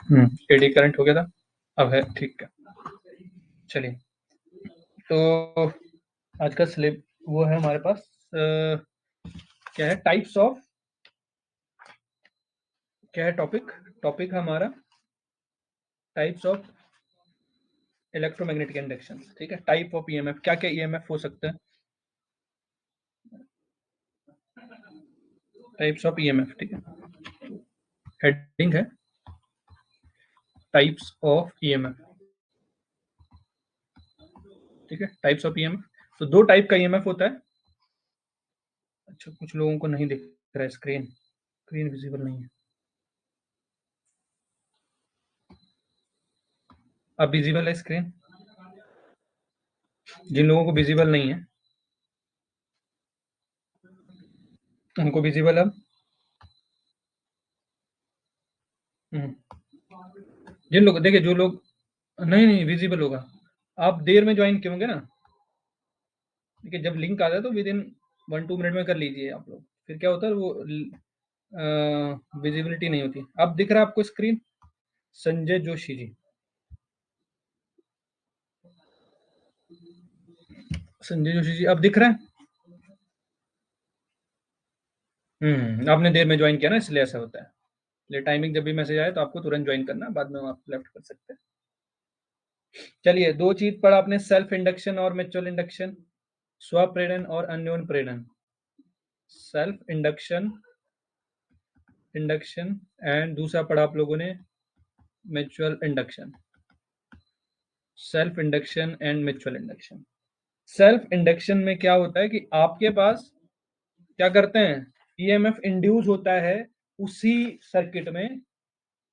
Eddy current हो गया था, अब है, ठीक है। चलिए, तो आज का स्लिप वो है हमारे पास, क्या है, टाइप्स ऑफ, क्या है टॉपिक, टॉपिक हमारा टाइप्स ऑफ इलेक्ट्रोमैग्नेटिक इंडक्शन, ठीक है। टाइप ऑफ ईएमएफ, क्या क्या ईएमएफ हो सकते हैं, टाइप्स ऑफ ईएमएफ, ठीक है। हेडिंग है टाइप्स ऑफ ईएमएफ, ठीक है। टाइप्स ऑफ ईएमएफ, तो दो टाइप का ईएमएफ होता है। अच्छा, कुछ लोगों को नहीं दिख रहा है, स्क्रीन स्क्रीन विजिबल नहीं है। अब विजिबल है स्क्रीन, जिन लोगों को विजिबल नहीं है उनको विजिबल अब। जिन लोग, देखिए जो लोग, नहीं नहीं विजिबल होगा। आप देर में ज्वाइन किए होंगे ना, देखिए जब लिंक आता है तो विद इन 1-2 मिनट में कर लीजिए आप लोग, फिर क्या होता है वो विजिबिलिटी नहीं होती। अब दिख रहा है आपको स्क्रीन, संजय जोशी जी, संजय जोशी जी अब दिख रहा है। आपने देर में ज्वाइन किया ना, इसलिए ऐसा होता है। इसलिए टाइमिंग जब भी मैसेज आए तो आपको तुरंत ज्वाइन करना, बाद में आप लेफ्ट कर सकते हैं। चलिए, दो चीज पढ़ा आपने, सेल्फ इंडक्शन और म्यूचुअल इंडक्शन, स्वप्रेरण और अन्योन प्रेरण। सेल्फ इंडक्शन, इंडक्शन, एंड दूसरा पढ़ा आप लोगों ने mutual induction, self induction and mutual induction. Self induction में क्या होता है कि आपके पास क्या करते हैं, ईएमएफ इंड्यूस होता है उसी सर्किट में,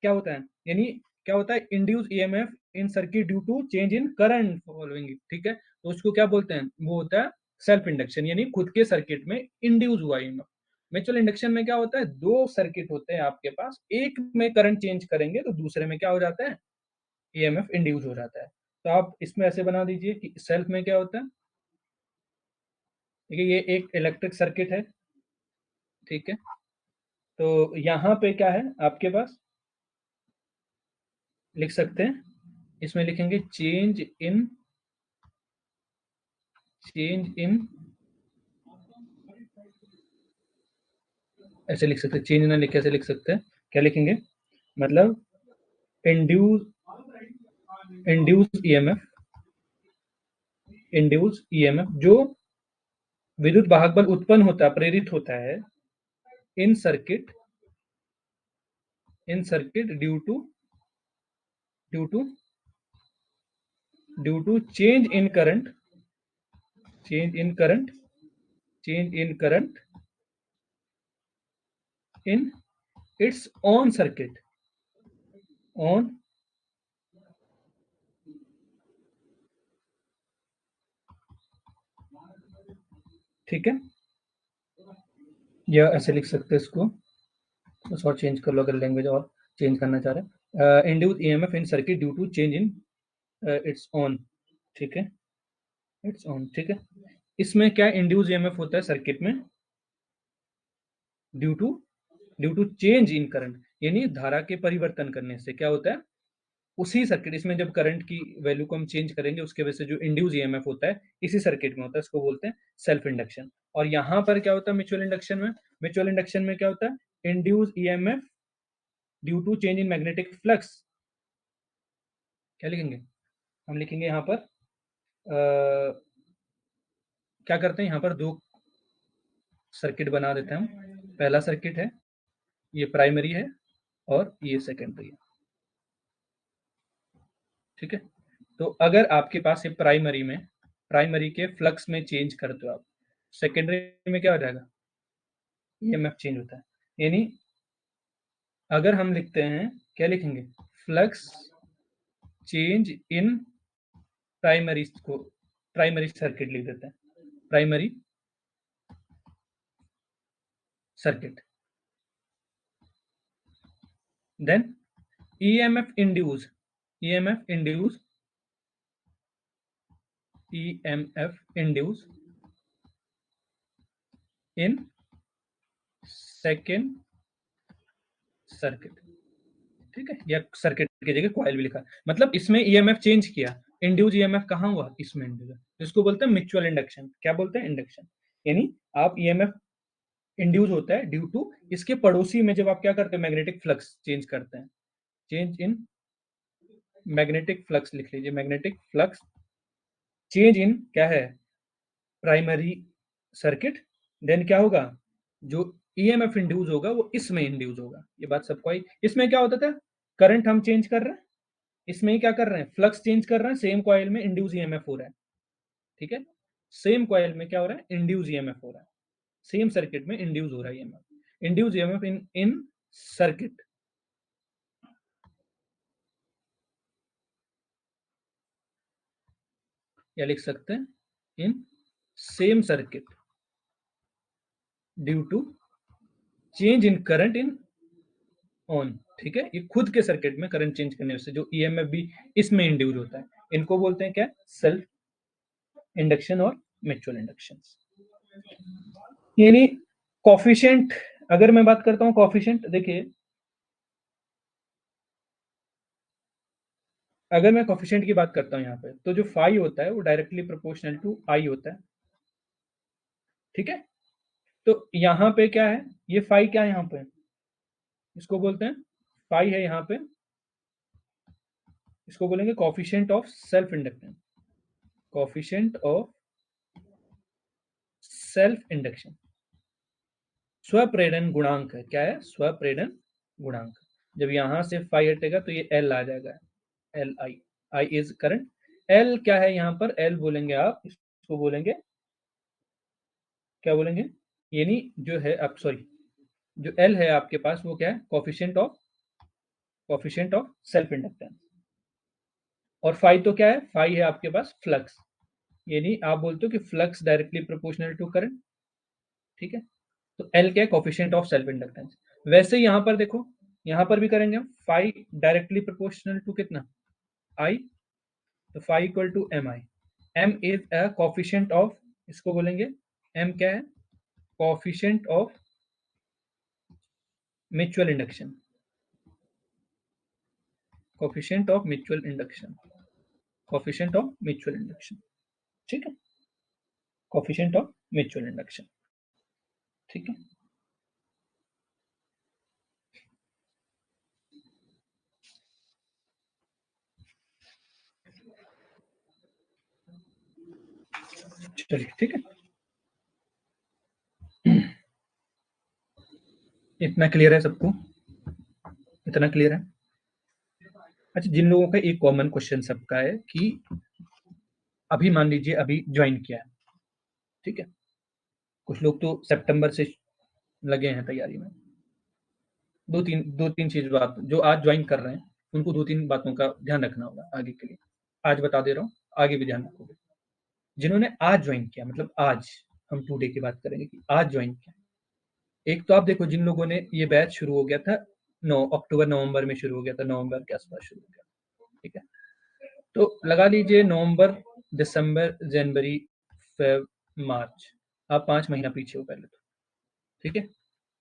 क्या होता है, यानी क्या होता है, induce EMF in circuit due to change in current following, ठीक है। तो उसको क्या बोलते हैं, वो होता है सेल्फ इंडक्शन, यानी खुद के सर्किट में इंड्यूस हुआ ईएमएफ। म्यूचुअल इंडक्शन में क्या होता है, दो सर्किट होते हैं आपके पास, एक में करंट चेंज करेंगे तो दूसरे में क्या हो जाता है, ईएमएफ इंड्यूस हो जाता है। तो आप इसमें ऐसे बना दीजिए कि सेल्फ में क्या होता है, देखिए ये एक इलेक्ट्रिक सर्किट है, ठीक है। तो यहाँ पे क्या है आपके पास, लिख सकते हैं, इसमें लिखेंगे चेंज इन, ऐसे लिख सकते हैं, चेंज ना लिख के ऐसे लिख सकते हैं, क्या लिखेंगे, मतलब induce induce EMF, induce EMF जो विद्युत वाहक बल उत्पन्न होता है, प्रेरित होता है in circuit, due to due to change in current change in current in its on circuit, on, ठीक है। या ऐसे लिख सकते हैं इसको, बस और चेंज कर लो अगर लैंग्वेज और चेंज करना चाह रहे हैं, induce EMF in circuit due to change in its on, ठीक है, इट्स ऑन, ठीक है। इसमें क्या इंड्यूस ईएमएफ होता है सर्किट में, due to change in current, यानी धारा के परिवर्तन करने से क्या होता है, उसी सर्किट, इसमें जब करंट की वैल्यू को हम चेंज करेंगे उसके वजह से जो इंड्यूस ईएमएफ होता है इसी सर्किट में होता है, इसको बोलते हैं सेल्फ इंडक्शन। और यहाँ पर क्या होता है म्यूचुअल इंडक्शन में, क्या होता है, induce EMF due to change in magnetic flux, क्या लिखेंगे, हम लिखेंगे यहाँ पर क्या करते हैं, यहाँ पर दो सर्किट बना देते हैं हम। पहला सर्किट है, ये प्राइमरी है और ये सेकेंडरी है, ठीक है। तो अगर आपके पास ये प्राइमरी के फ्लक्स में चेंज करते हो आप, सेकेंडरी में क्या हो जाएगा, ईएमएफ चेंज होता है, यानी अगर हम लिखते हैं, क्या लिखेंगे, फ्लक्स चेंज इन प्राइमरी, को प्राइमरी सर्किट लिख देते हैं, primary circuit, then EMF induce, EMF induce EMF induce in second circuit, ठीक है, या सर्किट की जगह कॉइल भी लिखा, मतलब इसमें ईएमएफ चेंज किया, इंड्यूस ईएमएफ कहाँ हुआ, इसमें इंड्यूस, इसको बोलते हैं म्यूचुअल इंडक्शन। क्या बोलते हैं? इंडक्शन। यानी आप ईएमएफ इंड्यूस होता है ड्यू टू इसके पड़ोसी में, जब आप क्या करते हैं, मैग्नेटिक फ्लक्स चेंज करते हैं, चेंज इन मैग्नेटिक फ्लक्स, लिख लीजिए मैग्नेटिक फ्लक्स चेंज इन क्या है, प्राइमरी सर्किट, देन क्या होगा, जो ईएमएफ इंड्यूस होगा वो इसमें इंड्यूस होगा। ये बात सबको आई। इसमें क्या होता था, करंट हम चेंज कर रहे हैं, इसमें ही क्या कर रहे हैं, फ्लक्स चेंज कर रहे हैं, सेम कॉइल में इंड्यूस ईएमएफ हो रहा है। ठीक है, सेम कॉइल में क्या हो रहा है, इंड्यूस ईएमएफ हो रहा है, सेम सर्किट में इंड्यूस हो रहा है EMF, induce EMF in in circuit, या लिख सकते हैं in same circuit due to change in current in on. ठीक है, ये खुद के सर्किट में करंट चेंज करने से जो ईएमएफ भी इसमें इंड्यूस होता है, इनको बोलते हैं क्या, सेल्फ इंडक्शन और म्यूचुअल इंडक्शन। यानी कॉफिशिएंट, अगर मैं बात करता हूं कॉफिशिएंट, देखिए अगर मैं कॉफिशिएंट की बात करता हूं यहाँ पे, तो जो फाई होता है वो डायरेक्टली प्रोपोर्शनल टू आई होता है। ठीक है, तो यहाँ पे क्या है, ये फाई क्या है यहाँ पे, इसको बोलते हैं फाई है यहाँ पे, इसको बोलेंगे coefficient of self inductance, coefficient of self induction, स्वप्रेरण गुणांक है। क्या है, स्वप्रेरण गुणांक। जब यहां से फाई हटेगा तो ये एल आ जाएगा, L I, I is current, L क्या है यहाँ पर, एल बोलेंगे आप, इसको बोलेंगे क्या बोलेंगे, यानी जो है आप सॉरी, जो एल है आपके पास वो क्या है, कॉफिशिएंट ऑफ सेल्फ इंडक्टेंस, और फाई तो क्या है, फाई है आपके पास फ्लक्स, यानी आप बोलते हो कि flux directly proportional to current. ठीक है, तो एल क्या है, कॉफिशिएंट ऑफ सेल्फ इंडक्टेंस। वैसे यहाँ पर देखो, यहाँ पर भी करेंगे हम, फाई डायरेक्टली प्रोपोर्शनल टू कितना, आई, तो phi equal to M I, M is a coefficient of, इसको बोलेंगे एम क्या है, coefficient of mutual induction, coefficient of mutual induction, coefficient of mutual induction. ठीक है, कॉफिशिएंट ऑफ म्यूचुअल इंडक्शन। ठीक है, चलिए ठीक है, इतना क्लियर है सबको, इतना क्लियर है। अच्छा, जिन लोगों का एक कॉमन क्वेश्चन सबका है कि अभी मान लीजिए अभी ज्वाइन किया है, ठीक है, कुछ लोग तो सितंबर से लगे हैं तैयारी में, दो तीन चीज बात जो आज ज्वाइन कर रहे हैं उनको दो तीन बातों का ध्यान रखना होगा आगे के लिए, आज बता दे रहा हूँ, आगे भी ध्यान रखोगे। जिन्होंने आज ज्वाइन किया, मतलब आज, हम टुडे की बात करेंगे कि आज ज्वाइन किया, एक तो आप देखो जिन लोगों ने ये बैच शुरू हो गया था 9 अक्टूबर नवंबर में शुरू हो गया था, नवंबर के आसपास शुरू हो गया, ठीक है, तो लगा लीजिए नवंबर, दिसंबर, जनवरी, फेब, मार्च, आप 5 महीना पीछे हो पहले तो। ठीक है,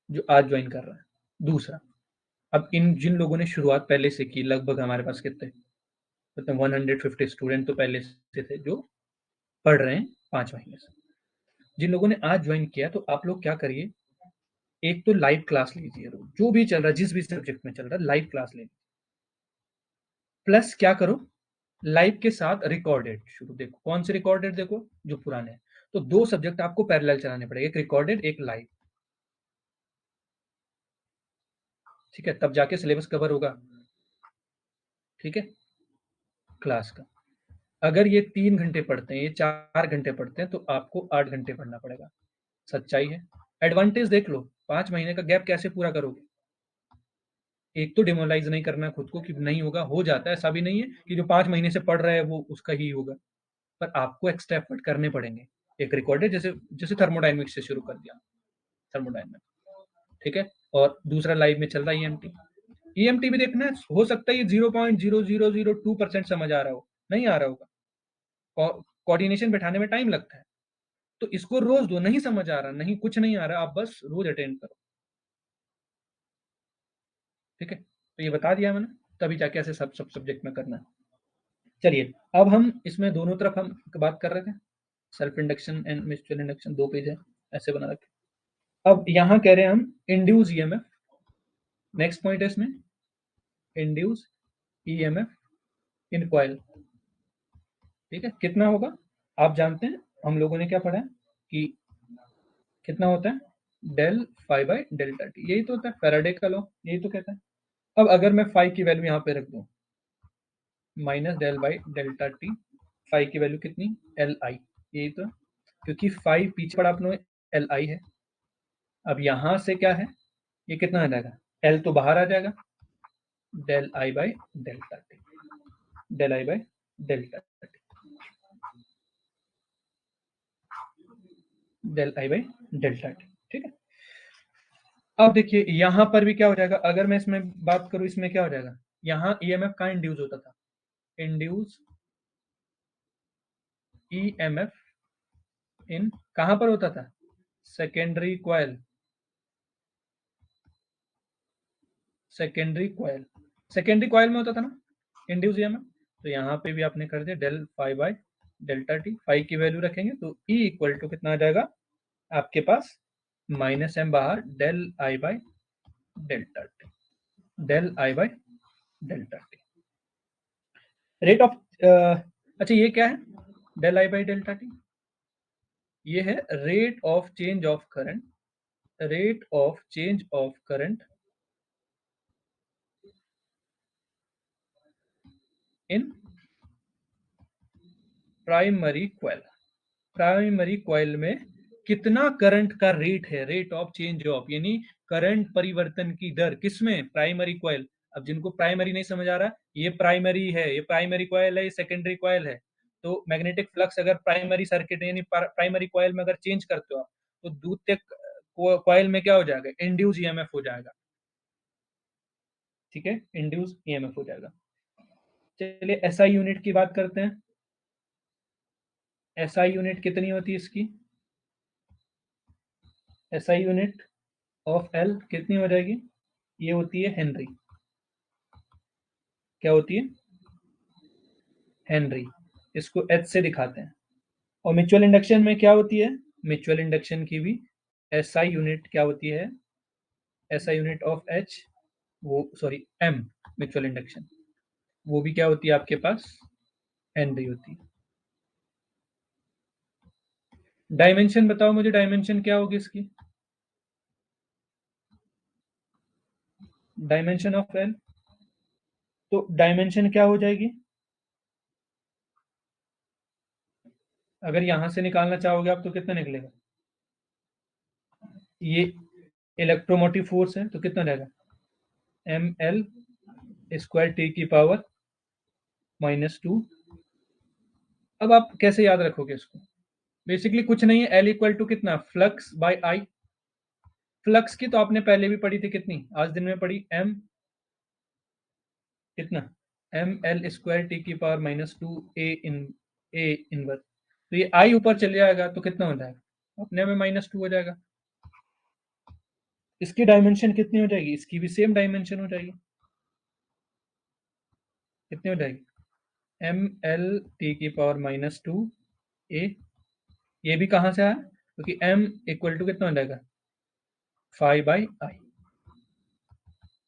जो आज ज्वाइन कर रहा है। दूसरा, अब इन जिन लोगों ने शुरुआत पहले से की, लगभग हमारे पास कितने, मतलब 150 स्टूडेंट तो पहले से थे जो पढ़ रहे हैं 5 महीने से। जिन लोगों ने आज ज्वाइन किया, तो आप लोग क्या करिए, एक तो लाइव क्लास लीजिए, रोज जो भी चल रहा है, जिस भी सब्जेक्ट में चल रहा है लाइव क्लास लेंगे, प्लस क्या करो, लाइव के साथ रिकॉर्डेड शुरू देखो, कौन से रिकॉर्डेड देखो, जो पुराने हैं, तो दो सब्जेक्ट आपको पैरेलल चलाने पड़ेगा, एक रिकॉर्डेड एक लाइव। ठीक है, तब जाके सिलेबस कवर होगा। ठीक है, क्लास का, अगर ये 3 घंटे पढ़ते हैं, ये 4 घंटे पढ़ते हैं, तो आपको 8 घंटे पढ़ना पड़ेगा। सच्चाई है, एडवांटेज देख लो, 5 महीने का गैप कैसे पूरा करोगे। एक तो डिमोरलाइज नहीं करना खुद को कि नहीं होगा, हो जाता है, ऐसा भी नहीं है कि जो 5 महीने से पढ़ रहा है वो उसका ही होगा, पर आपको एक्स्ट्रा एफर्ट करने पड़ेंगे। एक रिकॉर्डेड, जैसे जैसे थर्मोडाइनमिक्स से शुरू कर दिया, थर्मोडाइनमिक्स, ठीक है, और दूसरा लाइव में चल रहा है ईएमटी। ईएमटी भी देखना है, हो सकता है ये 0.0002% समझ आ रहा हो, नहीं आ रहा होगा, कोऑर्डिनेशन बैठाने में टाइम लगता है, तो इसको रोज दो, नहीं समझ आ रहा, नहीं कुछ नहीं आ रहा, आप बस रोज अटेंड करो। ठीक है, तो ये बता दिया मैंने, तभी जाके ऐसे सब सब्जेक्ट में करना है। चलिए, अब हम इसमें दोनों तरफ हम बात कर रहे थे, self induction and mutual induction, 2 page है, ऐसे बना रखे। अब यहाँ कह रहे हैं हम इंड्यूस ईएमएफ, नेक्स्ट पॉइंट है इसमें इंड्यूस ईएमएफ इन कॉइल। ठीक है, कितना होगा आप जानते हैं, हम लोगों ने क्या पढ़ा है कि कितना होता है del phi by delta T, यही तो होता है फैराडे का लॉ, यही तो कहता है। अब अगर मैं फाई की वैल्यू यहाँ पे रख दूं minus del by delta T, phi की वैल्यू कितनी एल आई, यही तो है, क्योंकि फाई पीछे पड़ा अपने एल आई है। अब यहां से क्या है, ये कितना आ जाएगा, एल तो बाहर आ जाएगा, del I by delta T, del I by delta T, del I by delta T. ठीक है, अब देखिए यहां पर भी क्या हो जाएगा, अगर मैं इसमें बात करूं, इसमें क्या हो जाएगा, यहाँ ईएमएफ कहाँ इंड्यूस होता था, इंड्यूस ईएमएफ इन कहां पर होता था, secondary coil, secondary coil, secondary coil में होता था ना इंड्यूस ईएमएफ। तो यहाँ पे भी आपने कर दिया del phi by delta T, phi की वैल्यू रखेंगे तो ई इक्वल टू कितना आ जाएगा आपके पास, माइनस एम बाहर, del I by delta T, del I by delta T, rate of, अच्छा ये क्या है del I by delta T, ये है rate of change of current, rate of change of current in primary coil, primary coil में कितना current का rate है, रेट ऑफ चेंज ऑफ यानी करंट परिवर्तन की दर, किसमें प्राइमरी कॉइल। अब जिनको प्राइमरी नहीं समझ आ रहा, ये प्राइमरी है, ये प्राइमरी कॉइल है, ये सेकेंडरी कॉइल है। तो मैग्नेटिक फ्लक्स अगर प्राइमरी सर्किट यानी प्राइमरी कॉइल में अगर चेंज करते हो आप, तो द्वितीयक कॉइल में क्या हो जाएगा, इंड्यूस ईएमएफ हो जाएगा। ठीक है, इंड्यूस ईएमएफ हो जाएगा। चलिए एसआई यूनिट की बात करते हैं, एसआई यूनिट कितनी होती है इसकी, एसआई यूनिट ऑफ एल कितनी हो जाएगी, ये होती है हेनरी, क्या होती है हेनरी, इसको एच से दिखाते हैं। और म्यूचुअल इंडक्शन में क्या होती है, म्यूचुअल इंडक्शन की भी एसआई यूनिट क्या होती है, एसआई यूनिट ऑफ एच, वो सॉरी एम, म्यूचुअल इंडक्शन वो भी क्या होती है आपके पास हेनरी होती है। डायमेंशन बताओ मुझे, डायमेंशन क्या होगी इसकी, डायमेंशन ऑफ एल, तो डायमेंशन क्या हो जाएगी, अगर यहां से निकालना चाहोगे आप तो कितना निकलेगा, ये इलेक्ट्रोमोटिव फोर्स है तो कितना रहेगा एम एल स्क्वायर टी की पावर -2। अब आप कैसे याद रखोगे इसको, बेसिकली कुछ नहीं है, एल इक्वल टू कितना फ्लक्स बाय आई, फ्लक्स की तो आपने पहले भी पढ़ी थी, कितनी आज दिन में पढ़ी, एम कितना एम एल स्क्वायर टी की पावर -2 ए इनवर्स, तो ये आई ऊपर चले जाएगा तो कितना हो जाएगा अपने में -2 हो जाएगा। इसकी डायमेंशन कितनी हो जाएगी, इसकी भी सेम डायमेंशन हो जाएगी, कितनी हो जाएगी एम एल टी की पावर -2 ए, ये भी कहाँ से आया क्योंकि एम इक्वल टू कितना हो जाएगा फाई बाई आई,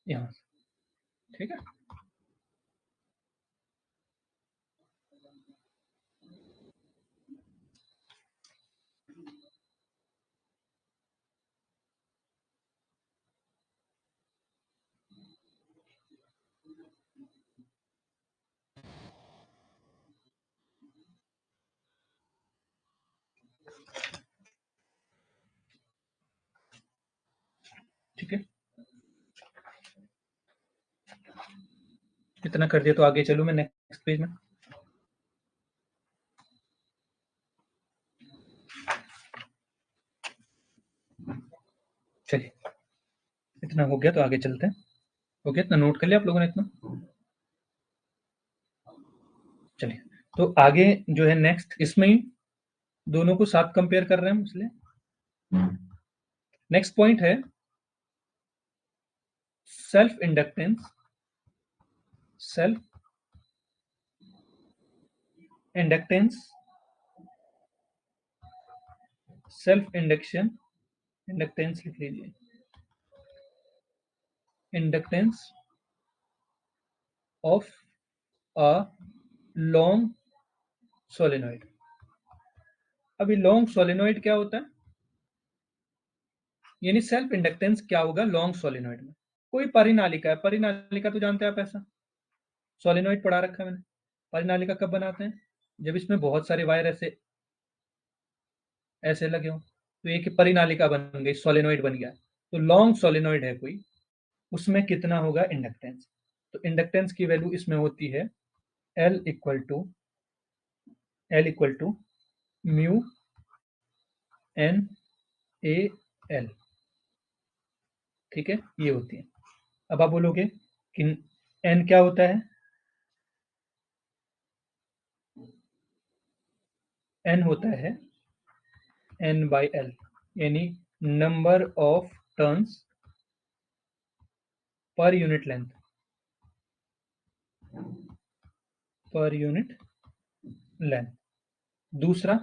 यहाँ से। ठीक है, ठीक है, इतना कर दिया तो आगे चलूँ मैं नेक्स्ट पेज में। चलिए इतना हो गया तो आगे चलते हैं, हो गया, इतना नोट कर लिया आप लोगों ने इतना। चलिए, तो आगे जो है नेक्स्ट, इसमें ही दोनों को साथ कंपेयर कर रहे हैं हम, इसलिए नेक्स्ट पॉइंट है self inductance self inductance, self induction, inductance लिख लीजिए, inductance of a long solenoid. अभी लॉन्ग सोलेनोइड क्या होता है, यानी सेल्फ इंडक्टेंस क्या होगा लॉन्ग सोलेनोइड में। कोई परिनालिका है, परिनालिका तो जानते हैं आप, ऐसा सोलेनोइड पढ़ा रखा है मैंने। परिनालिका कब बनाते हैं, जब इसमें बहुत सारे वायर ऐसे ऐसे लगे हों, तो एक परिनालिका बन गई, सोलेनोइड बन गया। तो लॉन्ग सोलेनोइड है कोई, उसमें कितना होगा इंडक्टेंस। तो इंडक्टेंस की वैल्यू इसमें होती है L equal to mu N A L. ठीक है, ये होती है। अब आप बोलोगे कि एन क्या होता है, एन होता है एन बाई एल, यानी number of turns per unit length, per unit length. दूसरा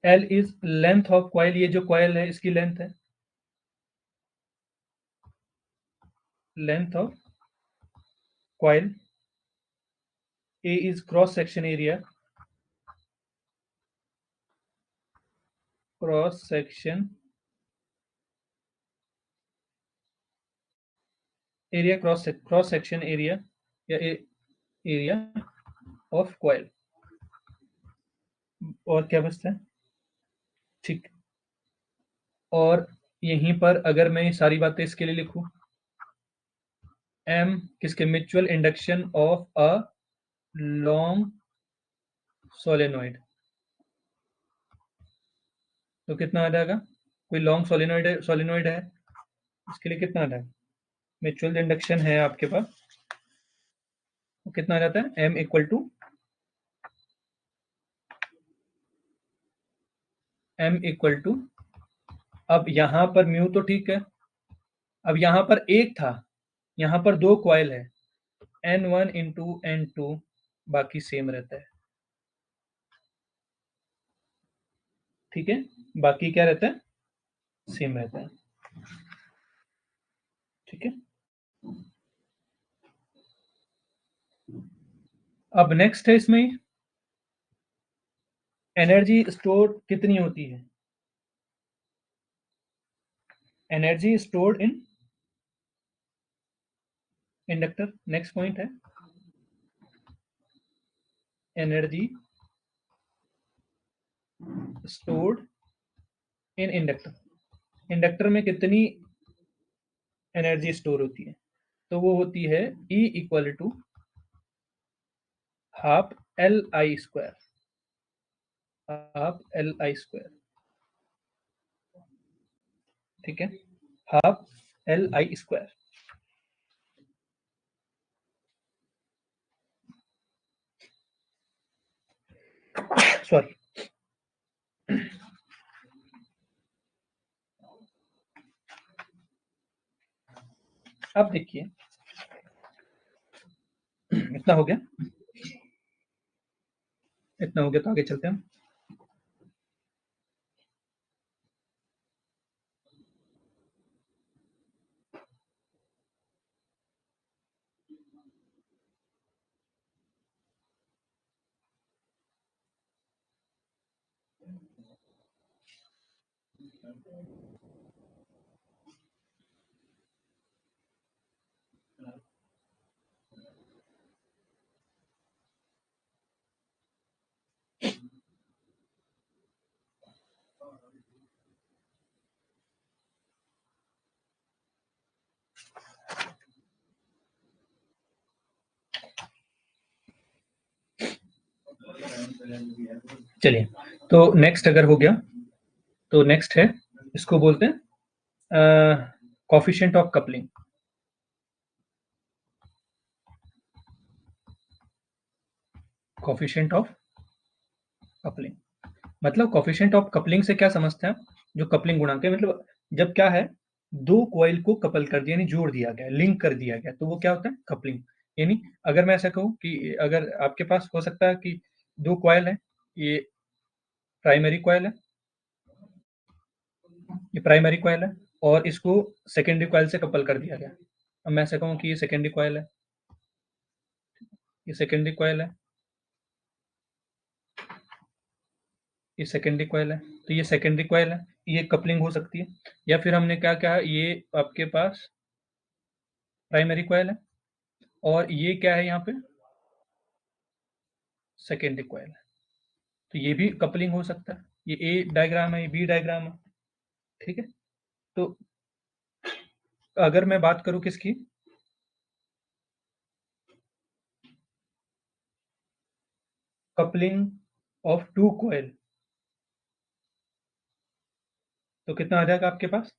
L is length of coil, ये जो कॉइल है इसकी लेंथ है, length of coil. A is cross section area, cross section area, cross section area या area of coil. और क्या बचता है, ठीक। और यहीं पर अगर मैं ये सारी बातें इसके लिए लिखूं, एम किसके, mutual induction of a long solenoid, तो कितना आ जाएगा, कोई लॉन्ग सोलेनोइड है, इसके लिए कितना आ जाएगा, म्यूचुअल इंडक्शन है आपके पास, तो कितना आ जाता है, एम इक्वल टू, अब यहां पर म्यू तो ठीक है, अब यहां पर एक था, यहां पर दो कॉइल है, N1 इंटू N2, बाकी सेम रहता है। ठीक है, बाकी क्या रहता है, सेम रहता है। ठीक है, अब नेक्स्ट है इसमें एनर्जी स्टोर कितनी होती है, energy stored in inductor. Next point है energy stored in inductor, inductor में कितनी एनर्जी स्टोर होती है, तो वो होती है E equal to half L I square, half L I square. ठीक है, half L I square, sorry. अब देखिए इतना हो गया, इतना हो गया, तो आगे चलते हैं। चलिए, तो नेक्स्ट अगर हो गया, तो नेक्स्ट है, इसको बोलते हैं coefficient of coupling. Coefficient of coupling मतलब कॉफिशिएंट ऑफ कपलिंग से क्या समझते हैं आप, जो कपलिंग गुणांक है, मतलब जब क्या है, दो कॉइल को कपल कर दिया, यानी जोड़ दिया गया, लिंक कर दिया गया, तो वो क्या होता है? कपलिंग। यानी अगर मैं ऐसा कहूँ कि अगर आपके पास हो सकता है कि दो कॉइल है, ये प्राइमरी कॉइल है, ये प्राइमरी कॉइल है, और इसको सेकेंडरी कॉइल से कपल कर दिया गया। अब मैं ऐसा कहूँ कि ये सेकेंडरी कॉइल है, ये सेकेंडरी कॉइल है, ये सेकेंडरी कॉइल है, तो ये सेकेंडरी कॉइल है, ये कपलिंग हो सकती है। या फिर हमने क्या कहा, ये आपके पास प्राइमरी कॉइल है, और ये क्या है यहाँ पे? सेकेंडरी कॉइल है, तो ये भी कपलिंग हो सकता है। ये ए डायग्राम है, ये बी डायग्राम है, ठीक है। तो अगर मैं बात करूं किसकी, कपलिंग ऑफ टू कॉइल, तो कितना आ जाएगा आपके पास?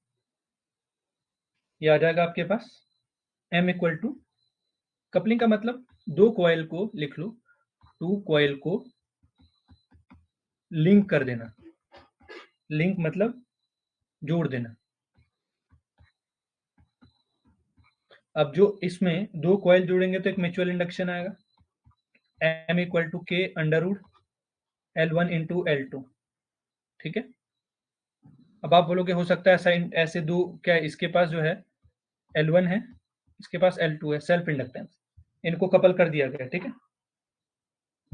ये आ जाएगा आपके पास m इक्वल टू, कपलिंग का मतलब दो कॉइल को लिख लो, टू कॉइल को लिंक कर देना, लिंक मतलब जोड़ देना। अब जो इसमें दो कॉइल जोड़ेंगे तो एक म्यूचुअल इंडक्शन आएगा, m equal to K under root L1 into L2, ठीक है। अब आप बोलोगे हो सकता है ऐसा, ऐसे दो, क्या इसके पास जो है L1 है, इसके पास L2 है, सेल्फ इंडक्टेंस, इनको कपल कर दिया गया, ठीक है।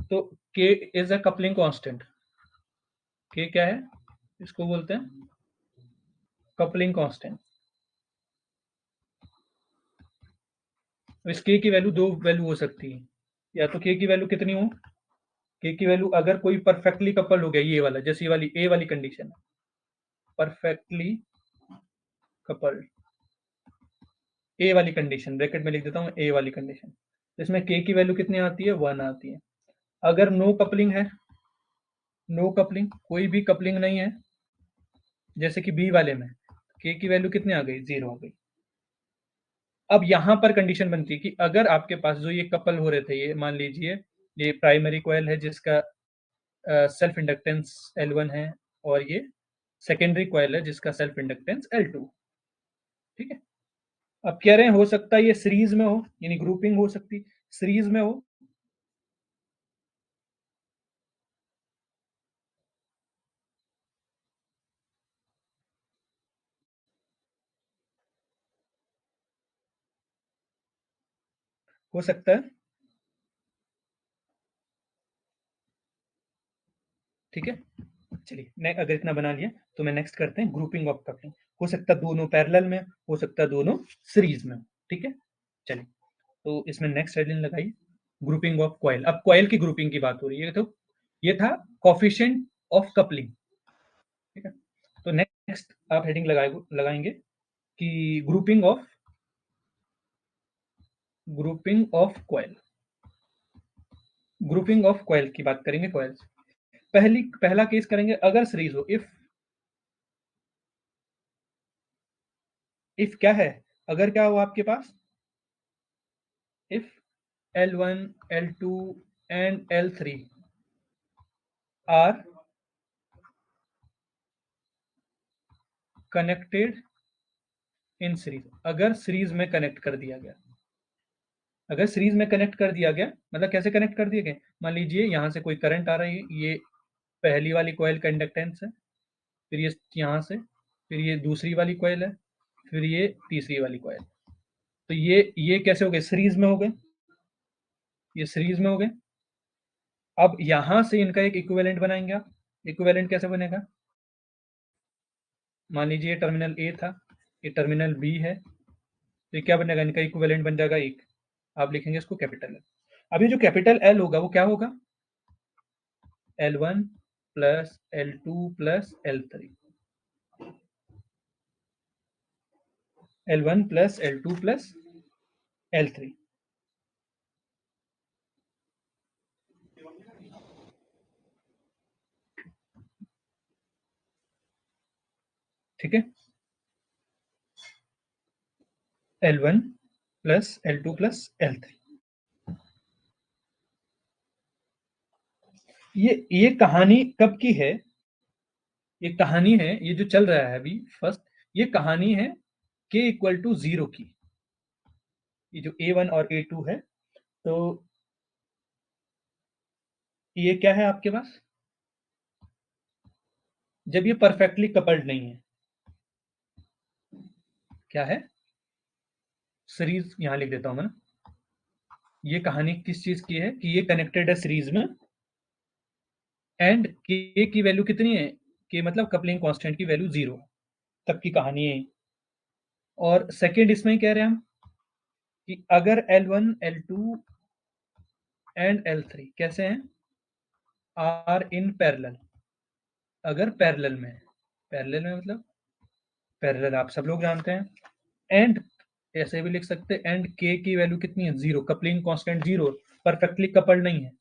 तो K is a coupling constant, K क्या है? इसको बोलते हैं कपलिंग कांस्टेंट। इस K की वैल्यू दो वैल्यू हो सकती है, या तो K की वैल्यू कितनी हो, K की वैल्यू अगर कोई परफेक्टली कपल हो गया, ये वाला, जैसे ये वाली A वाली कंडीशन है, परफेक्टली कपल्ड, ए वाली कंडीशन ब्रैकेट में लिख देता हूँ, ए वाली कंडीशन, इसमें के की वैल्यू कितनी आती है? 1 आती है। अगर नो कपलिंग है, नो कपलिंग, कोई भी कपलिंग नहीं है, जैसे कि बी वाले में के की वैल्यू कितनी आ गई? 0 आ गई। अब यहां पर कंडीशन बनती है कि अगर आपके पास जो ये कपल हो रहे थे, ये मान लीजिए ये प्राइमरी कॉइल है जिसका सेल्फ इंडक्टेंस L1 है, और ये सेकेंडरी कॉइल है जिसका सेल्फ इंडक्टेंस L2, ठीक है। अब कह रहे हैं हो सकता है ये सीरीज में हो, यानी ग्रुपिंग हो सकती, सीरीज में हो सकता है, ठीक है। चलिए, अगर इतना बना लिया तो मैं नेक्स्ट करते हैं ग्रुपिंग ऑफ कपलिंग। हो सकता है दोनों पैरेलल में, हो सकता है दोनों सीरीज में, ठीक है। चलिए, तो इसमें नेक्स्ट हेडलाइन लगाइए, ग्रुपिंग ऑफ कॉइल। अब कॉइल की ग्रुपिंग की बात हो रही है, तो ये था कोफिशिएंट ऑफ कपलिंग, ठीक है। तो नेक्स्ट आप हेडिंग लगाएंगे कि grouping of coil, grouping of coil की बात करेंगे, कॉइल्स। पहला केस करेंगे अगर सीरीज हो, इफ क्या है, अगर क्या हो आपके पास, if L1, L2 and L3 are connected in series, अगर सीरीज में कनेक्ट कर दिया गया, अगर सीरीज में कनेक्ट कर दिया गया मतलब कैसे कनेक्ट कर दिया गया, मान लीजिए यहाँ से कोई करंट आ रही है, ये पहली वाली कॉइल का इंडक्टेंस है, फिर ये यहाँ से, फिर ये दूसरी वाली कॉइल है, फिर ये तीसरी वाली कॉइल, तो ये कैसे हो गए? सीरीज में हो गए, ये सीरीज में हो गए। अब यहाँ से इनका एक इक्विवेलेंट बनाएंगे आप, इक्विवेलेंट कैसे बनेगा? मान लीजिए ये टर्मिनल ए था, ये टर्मिनल बी है, तो ये क्या बनेगा? इनका इक्विवेलेंट बन जाएगा एक, आप लिखेंगे इसको कैपिटल एल। अब ये जो कैपिटल एल होगा वो क्या होगा? L1 plus L2 plus L3, L1 plus L2 plus L3, ठीक है। L1 plus L2 plus L3, ये कहानी कब की है? ये कहानी है, ये जो चल रहा है अभी फर्स्ट, ये कहानी है k इक्वल टू 0 की, ये जो A1 और A2 है, तो ये क्या है आपके पास? जब ये परफेक्टली कपल्ड नहीं है, क्या है? सीरीज यहां लिख देता हूं मैं। ये कहानी किस चीज की है कि ये कनेक्टेड है सीरीज में, एंड के की वैल्यू कितनी है? के मतलब कपलिंग कांस्टेंट की वैल्यू 0 है, तब की कहानी है। और सेकंड इसमें ही कह रहे हैं हम कि अगर L1 L2 एंड L3 कैसे हैं? आर इन पैरेलल, अगर पैरेलल में है, पैरेलल में मतलब पैरेलल आप सब लोग जानते हैं, एंड ऐसे भी लिख सकते हैं एंड के की वैल्यू कितनी है? 0, कपलिंग कांस्टेंट 0, परफेक्टली कपल्ड नहीं है।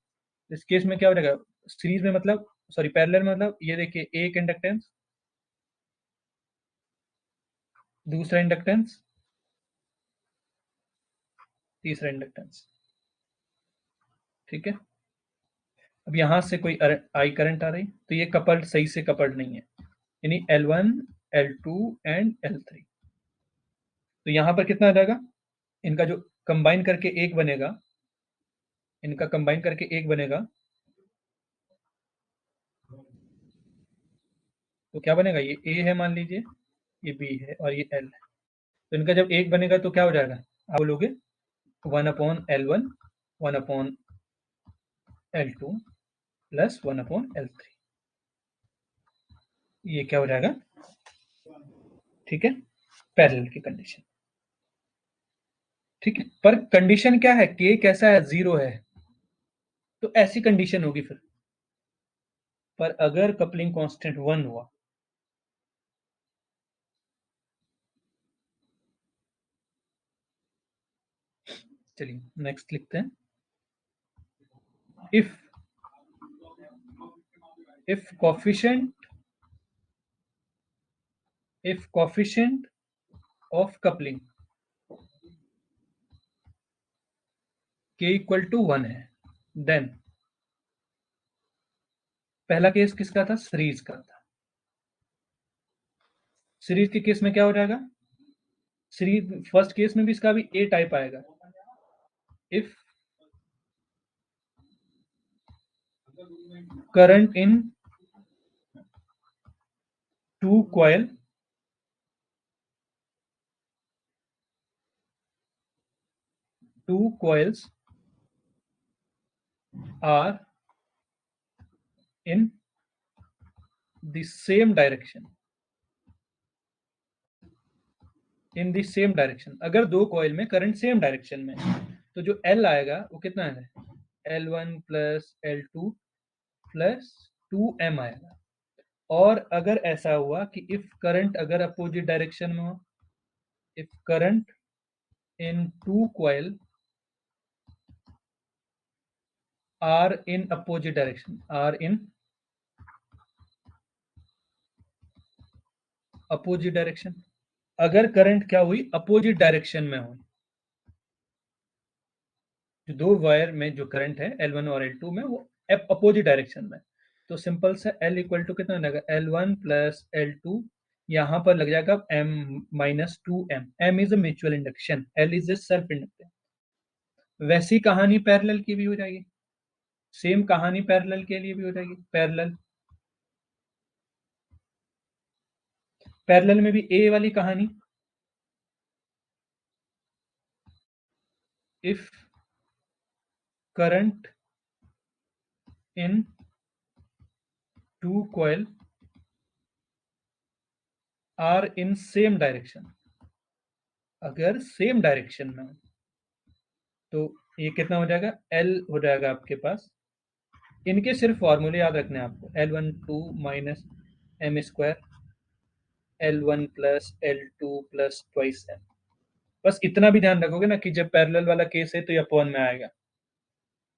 इस केस में क्या हो जाएगा? सीरीज में मतलब, सॉरी पैरेलल में मतलब, ये देखिए एक इंडक्टेंस, दूसरा इंडक्टेंस, तीसरा इंडक्टेंस, ठीक है। अब यहां से कोई आई करंट आ रही, तो ये कपल्ड, सही से कपल्ड नहीं है, यानी L1 L2 एंड L3। तो यहां पर कितना आ जाएगा? इनका जो कंबाइन करके एक बनेगा, इनका कंबाइन करके एक बनेगा, तो क्या बनेगा? ये A है मान लीजिए, ये B है और ये L है। तो इनका जब एक बनेगा तो क्या हो जाएगा? आप बोलोगे 1/L1, 1/L2 प्लस 1/L3। ये क्या हो जाएगा? ठीक है, पैरेलल की कंडीशन। ठीक है, पर कंडीशन क्या है? के कैसा है? 0 है, तो ऐसी कंडीशन होगी फिर। पर अगर कपलिंग कांस्टेंट 1 हुआ, चलिए नेक्स्ट लिखते हैं। If if coefficient if coefficient of coupling के इक्वल टू 1 है, देन पहला केस किसका था? सीरीज का था। सीरीज के केस में क्या हो जाएगा? सीरीज फर्स्ट केस में भी इसका भी ए टाइप आएगा। If current in two coil two coils are in the same direction, in the same direction, अगर दो कॉइल में करंट सेम डायरेक्शन में है, तो जो एल आएगा वो कितना है? L1 plus L2 plus 2m आएगा। और अगर ऐसा हुआ कि इफ करंट अगर अपोजिट डायरेक्शन में हो, if current in two coil are in opposite direction, are in opposite direction, अगर करंट क्या हुई? अपोजिट डायरेक्शन में हुई, जो दो वायर में जो करंट है L1 और L2 में, वो अपोजिट डायरेक्शन में, तो सिंपल से L इक्वल टू कितना लगेगा? L1 प्लस L2, यहाँ पर लग जाएगा M minus 2m। M is a mutual induction, L is a self inductance. वैसी कहानी पैरेलल की भी हो जाएगी, सेम कहानी पैरेलल के लिए भी हो जाएगी। पैरेलल पैरेलल में भी ए वाली कहानी, if current in two coil are in same direction, अगर सेम डायरेक्शन में हो, तो ये कितना हो जाएगा? L हो जाएगा आपके पास, इनके सिर्फ फॉर्मूले याद रखने हैं आपको, L12 minus M square, L1 plus L2 plus twice M. बस इतना भी ध्यान रखोगे ना कि जब पैरेलल वाला केस है तो ये अपॉन में आएगा।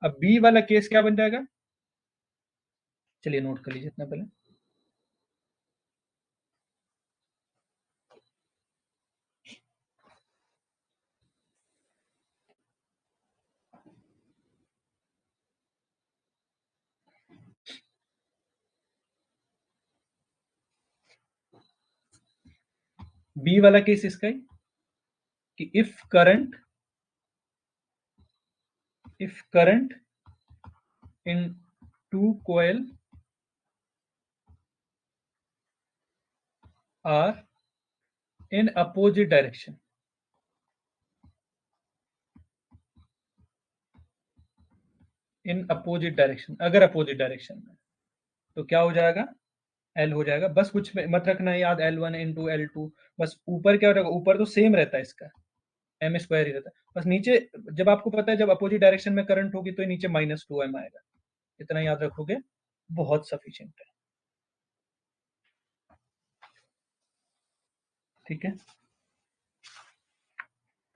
अब बी वाला केस क्या बन जाएगा? चलिए नोट कर लीजिए इतना पहले। बी वाला केस इसका ही, कि if current in two coil are in opposite direction, अगर अपोजिट डायरेक्शन में, तो क्या हो जाएगा, एल हो जाएगा। बस कुछ मत रखना है याद, L1 इंटू L2, बस ऊपर क्या रहेगा, ऊपर तो सेम रहता है इसका, एम स्क्वायर ही रहता है, बस नीचे जब आपको पता है जब अपोजिट डायरेक्शन में करंट होगी तो नीचे -2m आएगा, इतना याद रखोगे बहुत सफिशिएंट है। ठीक है,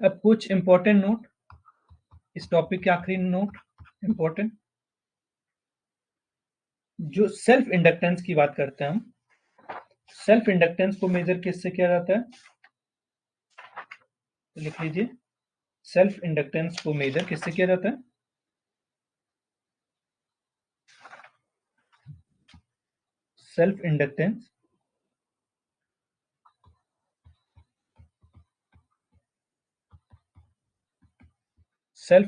अब कुछ इंपॉर्टेंट नोट, इस टॉपिक के आखिरी नोट इंपॉर्टेंट, जो सेल्फ इंडक्टेंस की बात करते हैं हम, सेल्फ इंडक्टेंस को मेजर किससे किया जाता है, तो लिख लीजिए, सेल्फ इंडक्टेंस को मेजर किससे किया जाता है, self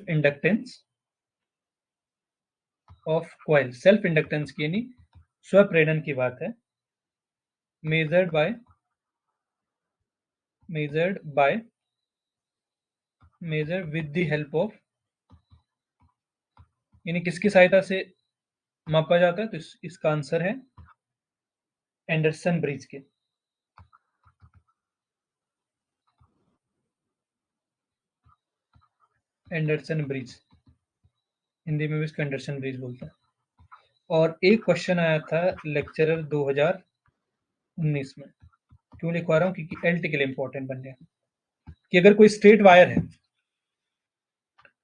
inductance of coil, self inductance की यानी स्वप्रेरण की बात है, measured by measure with the help of, यानी किसकी सहायता से मापा जाता है, तो इसका आंसर है एंडरसन ब्रिज के, एंडरसन ब्रिज, हिंदी में भी इसको एंडरसन ब्रिज बोलते हैं। और एक क्वेश्चन आया था लेक्चरर 2019 में, क्यों लिखवा रहा हूँ, क्योंकि एलटी के लिए इंपॉर्टेंट बन गया, कि अगर कोई स्ट्रेट वायर है,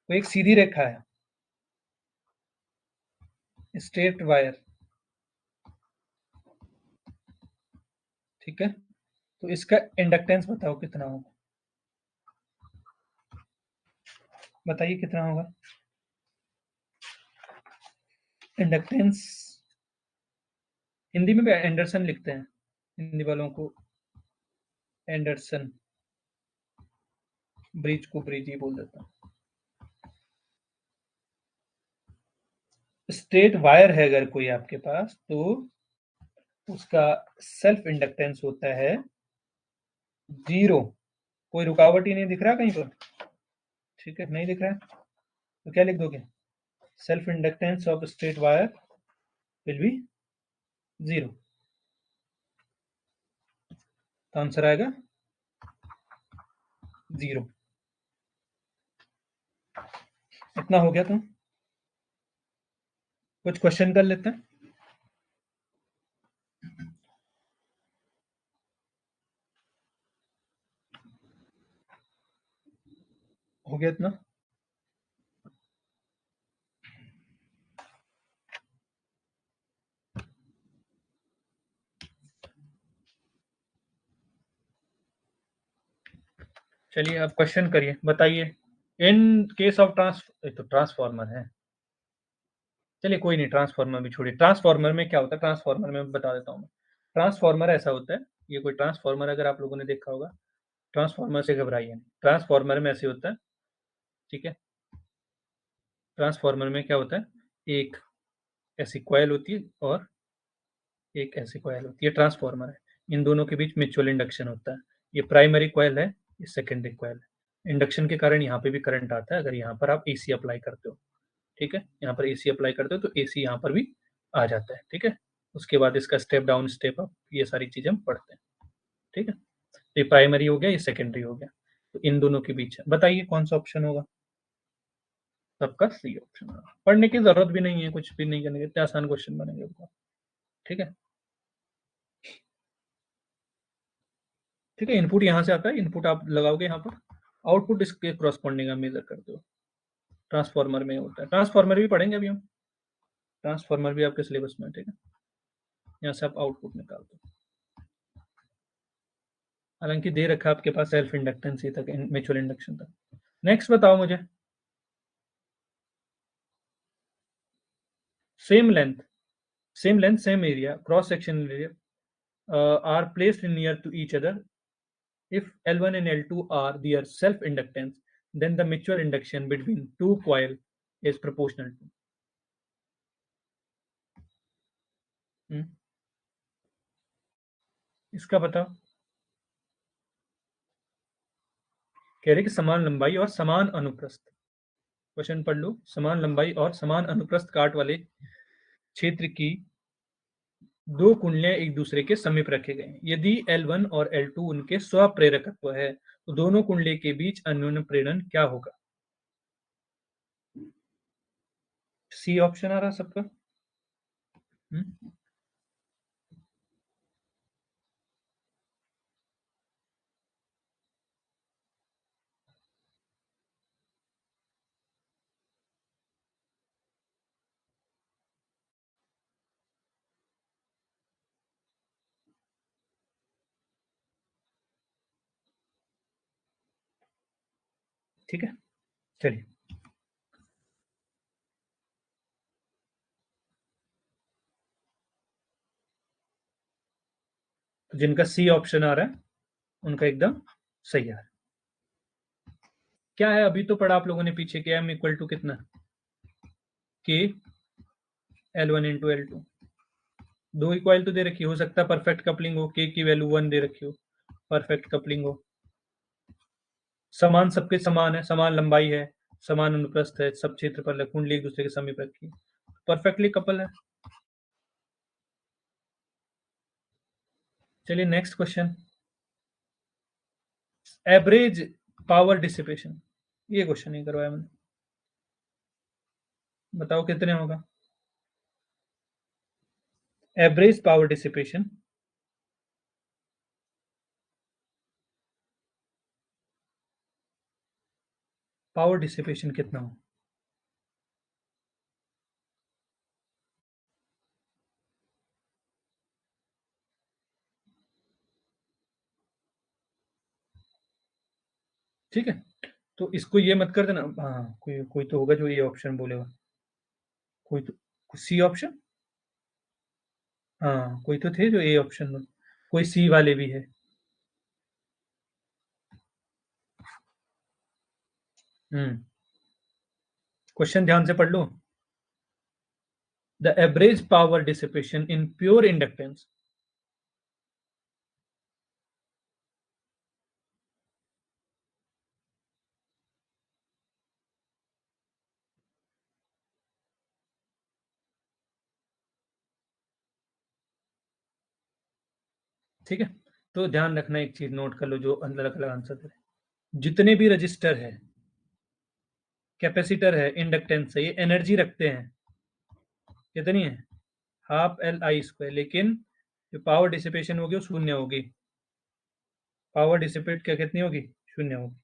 कोई एक सीधी रेखा है, स्ट्रेट वायर, ठीक है, तो इसका इंडक्टेंस बताओ कितना होगा, बताइए कितना होगा इंडक्टेंस, हिंदी में भी एंडरसन लिखते हैं, हिंदी वालों को एंडरसन, ब्रिज को ब्रिज ही बोल देता हूँ। स्ट्रेट वायर है अगर कोई आपके पास, तो उसका सेल्फ इंडक्टेंस होता है 0, कोई रुकावट ही नहीं दिख रहा कहीं पर, ठीक है, नहीं दिख रहा है, तो क्या लिख दोगे, self inductance of straight wire will be 0, तो आंसर आएगा 0। इतना हो गया, तो कुछ क्वेश्चन कर लेते हैं, हो गया इतना, चलिए अब क्वेश्चन करिए, बताइए, इन केस ऑफ ट्रांसफॉर्मर है, चलिए कोई नहीं, ट्रांसफार्मर भी छोड़िए, ट्रांसफार्मर में क्या होता है, ट्रांसफार्मर में बता देता हूँ मैं, ट्रांसफार्मर ऐसा होता है, ये कोई ट्रांसफार्मर अगर आप लोगों ने देखा होगा, ट्रांसफार्मर से घबराइए नहीं, ट्रांसफार्मर में ऐसे होता है, ठीक है, ट्रांसफार्मर में क्या होता है, एक ऐसी कॉइल होती है और एक ऐसी कॉइल होती है, ट्रांसफार्मर है, इन दोनों के बीच म्यूचुअल इंडक्शन होता है, ये प्राइमरी कॉइल है, ये सेकेंडरी कॉइल है, इंडक्शन के कारण यहाँ पे भी करंट आता है, अगर यहाँ पर आप एसी अप्लाई करते हो, ठीक है, यहाँ पर एसी अप्लाई करते हो तो एसी यहाँ पर भी आ जाता है, ठीक है, उसके बाद इसका स्टेप डाउन स्टेप अप, ये सारी चीजें हम पढ़ते हैं, ठीक है, ये प्राइमरी हो गया, ये सेकेंडरी हो गया, तो इन दोनों के बीच है, बताइए कौन सा ऑप्शन होगा, सबका सी ऑप्शन होगा, पढ़ने की जरूरत भी नहीं है, कुछ भी नहीं करने के, इतने आसान क्वेश्चन बनेंगे उनको, ठीक है, ठीक है, इनपुट यहाँ से आता है, इनपुट आप लगाओगे यहाँ पर, आउटपुट इसके क्रॉसपॉन्डिंग आप मेजर करते हो, ट्रांसफार्मर में होता है, ट्रांसफार्मर भी पढ़ेंगे अभी हम, ट्रांसफार्मर भी आपके सिलेबस में, ठीक है, यहाँ से आप आउटपुट निकालते हो, हालांकि दे रखा है आपके पास सेल्फ इंडक्टेंस तक, म्यूचुअल इंडक्शन तक। नेक्स्ट बताओ मुझे, same length same area, cross section area are placed near to each other If L1 and L2 are their self-inductance, then the mutual induction between two coil is proportional to. हम्म, इसका बताओ। कह रहे कि समान लंबाई और समान अनुप्रस्थ, क्वेश्चन पढ़ लो, समान लंबाई और समान अनुप्रस्थ काट वाले क्षेत्र की दो कुंडलियां एक दूसरे के समीप रखे गए हैं। यदि L1 और L2 उनके स्वप्रेरकत्व है तो दोनों कुंडली के बीच अन्योन्य प्रेरण क्या होगा? सी ऑप्शन आ रहा सबका। हम्म, ठीक है, चलिए। तो जिनका सी ऑप्शन आ रहा है उनका एकदम सही है। क्या है, अभी तो पढ़ा आप लोगों ने पीछे, के एम इक्वल टू कितना, के L1 × L2। दो ही कॉइल तो दे रखी, हो सकता है परफेक्ट कपलिंग हो, के की वैल्यू 1 दे रखी हो, परफेक्ट कपलिंग हो, समान, सबके समान है, समान लंबाई है, समान अनुप्रस्थ है, सब क्षेत्र पर कुंडली एक दूसरे के समीप रखी है, परफेक्टली कपल है। चलिए next question. Average power dissipation, ये क्वेश्चन नहीं करवाया मैंने, बताओ कितने होगा? Average power dissipation, power dissipation कितना हो? ठीक है, तो इसको ये मत कर देना। हाँ, कोई कोई तो होगा जो ये ऑप्शन बोलेगा, कोई तो सी ऑप्शन। हाँ, कोई तो थे जो ए ऑप्शन में, कोई सी वाले भी है। हम्म, क्वेश्चन ध्यान से पढ़ लो। The average power dissipation in pure inductance, ठीक है। तो ध्यान रखना, एक चीज नोट कर लो जो अलग अलग आंसर दे रहे हैं। जितने भी रजिस्टर है, कैपेसिटर है, इंडक्टेंस है, ये एनर्जी रखते हैं, कितनी है? ½ L I², लेकिन जो पावर डिसिपेशन होगी वो शून्य होगी। पावर डिसिपेट क्या कितनी होगी? शून्य होगी।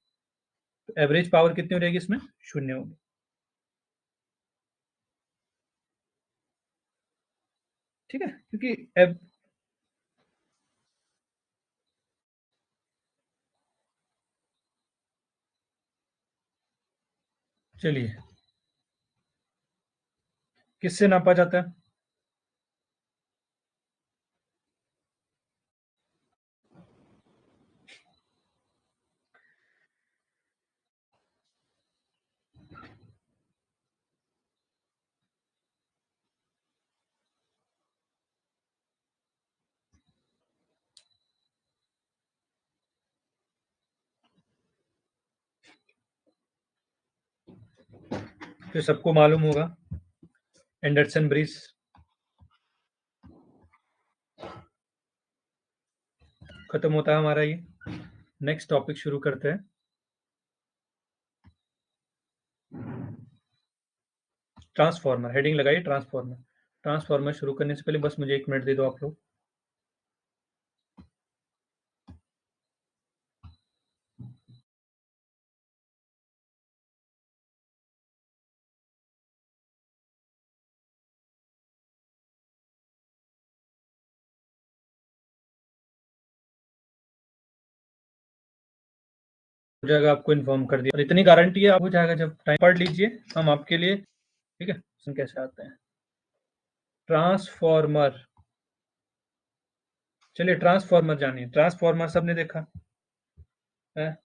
तो एवरेज पावर कितनी हो रहेगी इसमें? शून्य होगी। ठीक है, क्योंकि चलिए, किससे नापा जाता है? तो सबको मालूम होगा, एंडरसन ब्रिज। खत्म होता है हमारा ये। नेक्स्ट टॉपिक शुरू करते हैं। ट्रांसफार्मर, हेडिंग लगाइए ट्रांसफार्मर। ट्रांसफार्मर शुरू करने से पहले बस मुझे 1 मिनट दे दो आप लोग। हो जाएगा, आपको इन्फॉर्म कर दिया, और इतनी गारंटी है आप हो जाएगा, जब टाइम पढ़ लीजिए हम आपके लिए। ठीक है, सुन कैसे आते हैं ट्रांसफार्मर। चलिए ट्रांसफार्मर जानिए, ट्रांसफार्मर सबने देखा, है।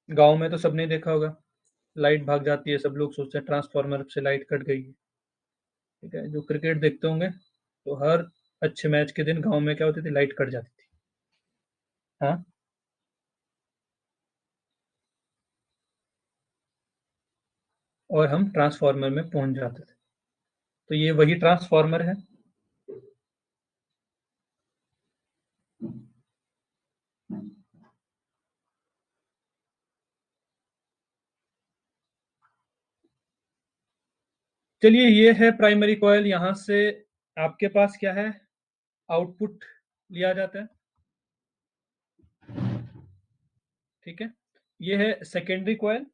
गांव में तो सबने देखा होगा, लाइट भाग जाती है, सब लोग सोचते हैं ट्रांसफार्मर से लाइट कट गई है। ठीक है, जो क्रिकेट देखते होंगे तो हर अच्छे मैच के दिन गांव में क्या होती थी, लाइट कट जाती थी। हाँ, और हम ट्रांसफार्मर में पहुंच जाते थे। तो ये वही ट्रांसफार्मर है। चलिए, ये है प्राइमरी कॉइल। यहाँ से आपके पास क्या है, आउटपुट लिया जाता है। ठीक है, ये है सेकेंडरी कॉइल,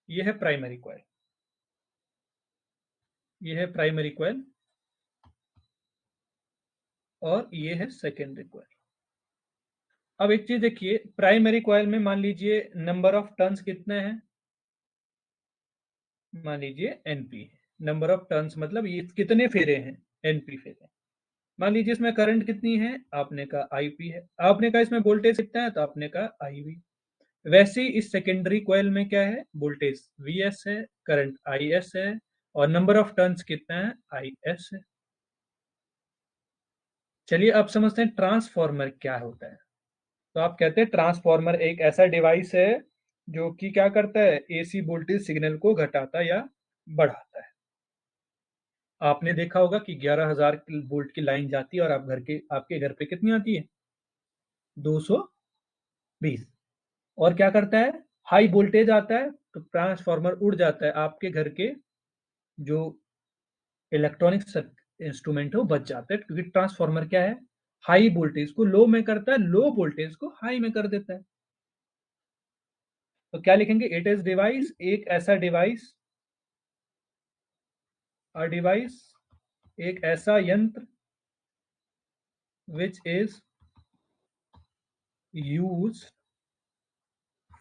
ये है प्राइमरी कॉइल, ये है प्राइमरी कॉइल, और ये है सेकेंडरी कॉइल। अब एक चीज देखिए, प्राइमरी कॉइल में मान लीजिए नंबर ऑफ टर्न्स कितने हैं, मान लीजिए एनपी। नंबर ऑफ टर्न्स मतलब ये कितने फेरे हैं, एनपी फेरे। मान लीजिए इसमें करंट कितनी है, आपने कहा आईपी है। आपने कहा इसमें वोल्टेज कितना है, तो आपने कहा आईवी। वैसे ही इस सेकेंडरी कॉइल में क्या है, वोल्टेज वीएस है, करंट आईएस है, और नंबर ऑफ टर्न्स कितना है, आईएस है। चलिए अब समझते हैं ट्रांसफॉर्मर क्या होता है। तो आप कहते हैं ट्रांसफॉर्मर एक ऐसा डिवाइस है जो कि क्या करता है, एसी वोल्टेज सिग्नल को घटाता या बढ़ाता है। आपने देखा होगा कि 11,000 वोल्ट की लाइन जाती है और आपके घर पे कितनी आती है, 220। और क्या करता है, हाई वोल्टेज आता है तो ट्रांसफॉर्मर उड़ जाता है, आपके घर के जो इलेक्ट्रॉनिक इंस्ट्रूमेंट है वो बच जाते हैं, क्योंकि ट्रांसफॉर्मर क्या है, हाई वोल्टेज को लो में करता है, लो वोल्टेज को हाई में कर देता है। तो क्या लिखेंगे, इट इज डिवाइस, एक ऐसा डिवाइस, अ डिवाइस, एक ऐसा यंत्र, which is use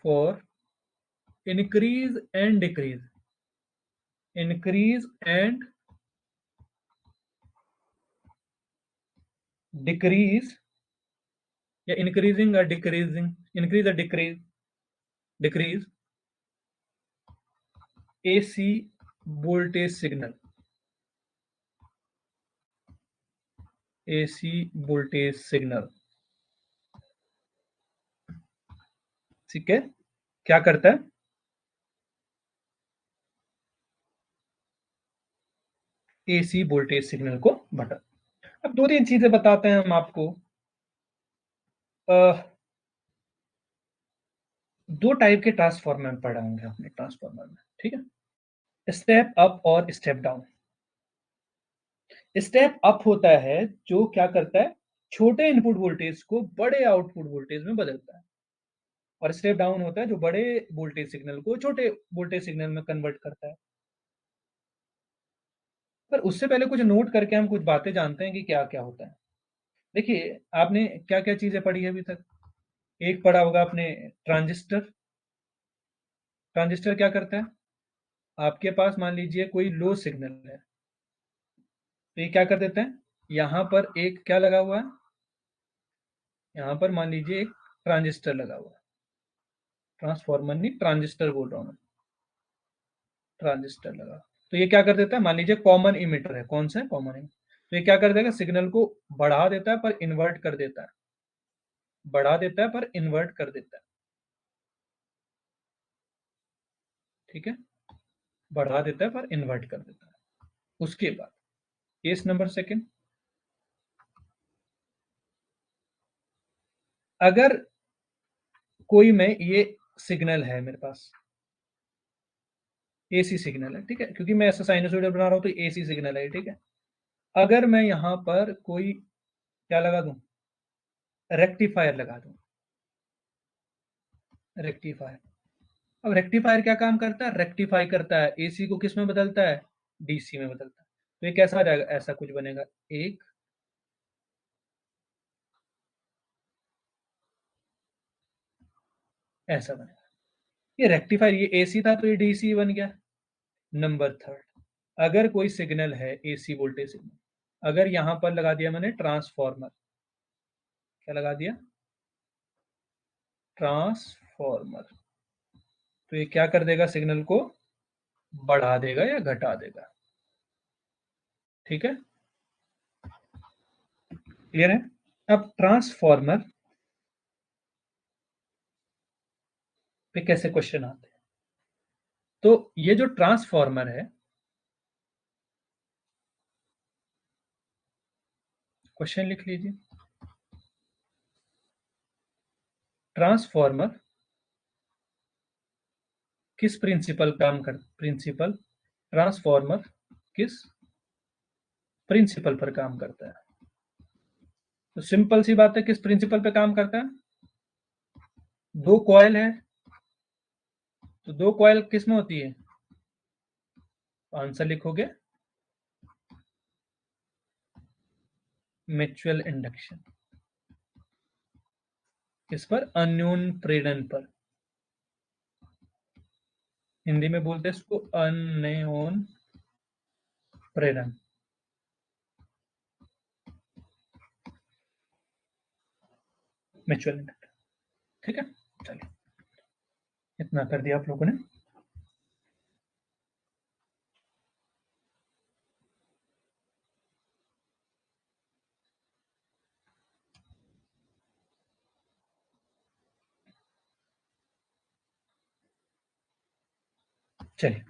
for increase and decrease, increase and decrease, या इंक्रीजिंग और डिक्रीजिंग, इंक्रीज और decrease, decrease AC voltage signal, AC voltage signal. ठीक है, क्या करता है, एसी वोल्टेज सिग्नल को बटन। अब दो तीन चीजें बताते हैं हम आपको। दो टाइप के ट्रांसफॉर्मर पढ़े होंगे अपने ट्रांसफॉर्मर में, ठीक है, स्टेप अप और स्टेप डाउन। स्टेप अप होता है जो क्या करता है, छोटे इनपुट वोल्टेज को बड़े आउटपुट वोल्टेज में बदलता है। और स्टेप डाउन होता है जो बड़े वोल्टेज सिग्नल को छोटे वोल्टेज सिग्नल में कन्वर्ट करता है। पर उससे पहले कुछ नोट करके हम कुछ बातें जानते हैं कि क्या क्या होता है। देखिए, आपने क्या क्या चीजें पढ़ी है अभी तक। एक पढ़ा होगा आपने, ट्रांजिस्टर। ट्रांजिस्टर क्या करता है, आपके पास मान लीजिए कोई लो सिग्नल है, तो ये क्या कर देते हैं, यहाँ पर एक क्या लगा हुआ है, यहाँ पर मान लीजिए एक ट्रांजिस्टर लगा हुआ है। ट्रांसफॉर्मर नहीं, ट्रांजिस्टर बोल रहा हूँ मैं, ट्रांजिस्टर लगा। तो ये क्या कर देता है, मान लीजिए कॉमन इमिटर है, कौन सा है, कॉमन इमिटर। तो ये क्या कर देगा, सिग्नल को बढ़ा देता है पर इन्वर्ट कर देता है, बढ़ा देता है पर इन्वर्ट कर देता है। ठीक है, बढ़ा देता है पर इन्वर्ट कर देता है। उसके बाद केस नंबर सेकंड, अगर कोई में ये सिग्नल है मेरे पास, एसी सिग्नल है, ठीक है, क्योंकि मैं ऐसा साइनसोइडल बना रहा हूँ तो एसी सिग्नल है, ठीक है। अगर मैं यहाँ पर कोई क्या लगा दूं, रेक्टिफायर लगा दूं, रेक्टिफायर। अब रेक्टिफायर क्या काम करता है, रेक्टिफाई करता है, एसी को किस में बदलता है, डीसी में बदलता है। तो ये कैसा आ जाएगा, ऐसा कुछ बनेगा, एक ऐसा बनेगा। ये रेक्टिफायर, ये एसी था तो ये डीसी बन गया। नंबर थर्ड, अगर कोई सिग्नल है, एसी वोल्टेज सिग्नल, अगर यहां पर लगा दिया मैंने ट्रांसफॉर्मर, क्या लगा दिया, ट्रांसफॉर्मर, तो ये क्या कर देगा, सिग्नल को बढ़ा देगा या घटा देगा। ठीक है, क्लियर है। अब ट्रांसफॉर्मर पे कैसे क्वेश्चन आते हैं, तो ये जो ट्रांसफॉर्मर है, क्वेश्चन लिख लीजिए। ट्रांसफॉर्मर किस प्रिंसिपल ट्रांसफॉर्मर किस प्रिंसिपल पर काम करता है, तो सिंपल सी बात है, किस प्रिंसिपल पे काम करता है। दो कॉइल है, तो दो कॉइल किस में होती है, आंसर लिखोगे म्यूचुअल इंडक्शन। किस पर, अन्योन प्रेरण पर, हिंदी में बोलते हैं इसको अन्योन प्रेरण। म्यूचुअल इंडक्शन, ठीक है। चलिए, इतना कर दिया आप लोगों ने। चलिए,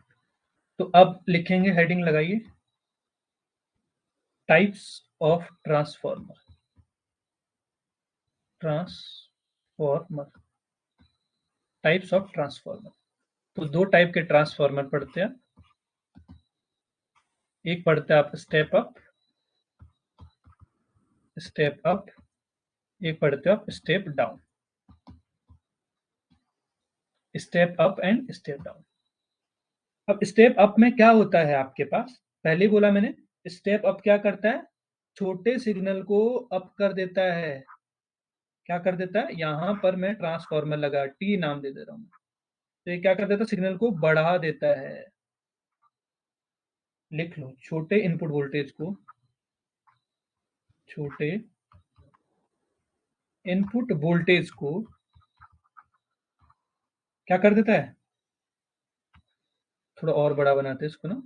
तो अब लिखेंगे, हेडिंग लगाइए, types of transformer. Transformer, types of transformer. तो दो टाइप के ट्रांसफॉर्मर पढ़ते हैं। एक पढ़ते हैं आप स्टेप अप, एक पढ़ते हो आप step down. Step up and step down. अब स्टेप अप में क्या होता है आपके पास, पहले ही बोला मैंने, स्टेप अप क्या करता है, छोटे सिग्नल को अप कर देता है। क्या कर देता है, यहां पर मैं ट्रांसफॉर्मर लगा टी नाम दे दे रहा हूं, तो ये क्या कर देता है, सिग्नल को बढ़ा देता है। लिख लो, छोटे इनपुट वोल्टेज को, छोटे इनपुट वोल्टेज को क्या कर देता है, थोड़ा और बड़ा बनाते हैं इसको ना,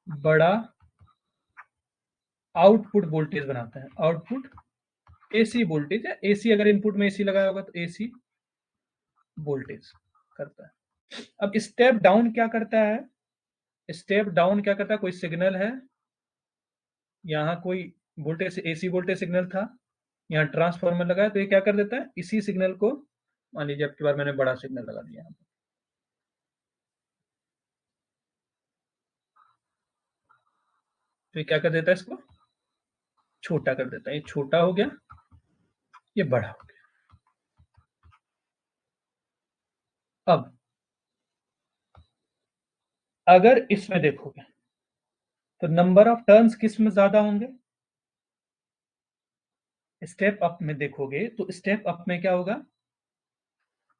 बड़ा आउटपुट वोल्टेज बनाता है। आउटपुट एसी वोल्टेज, या एसी अगर इनपुट में एसी लगाया होगा तो एसी वोल्टेज करता है। अब स्टेप डाउन क्या करता है, स्टेप डाउन क्या करता है, कोई सिग्नल है, यहाँ कोई वोल्टेज एसी वोल्टेज सिग्नल था, यहाँ ट्रांसफार्मर लगा है, तो ये क्या कर देता है, इसी सिग्नल को, मान लीजिए अब की बार मैंने बड़ा सिग्नल लगा दिया, तो ये क्या कर देता है, इसको छोटा कर देता है। ये छोटा हो गया, ये बड़ा हो गया। अब अगर इसमें देखोगे तो नंबर ऑफ टर्न्स किस में ज्यादा होंगे, स्टेप अप में देखोगे तो स्टेप अप में क्या होगा,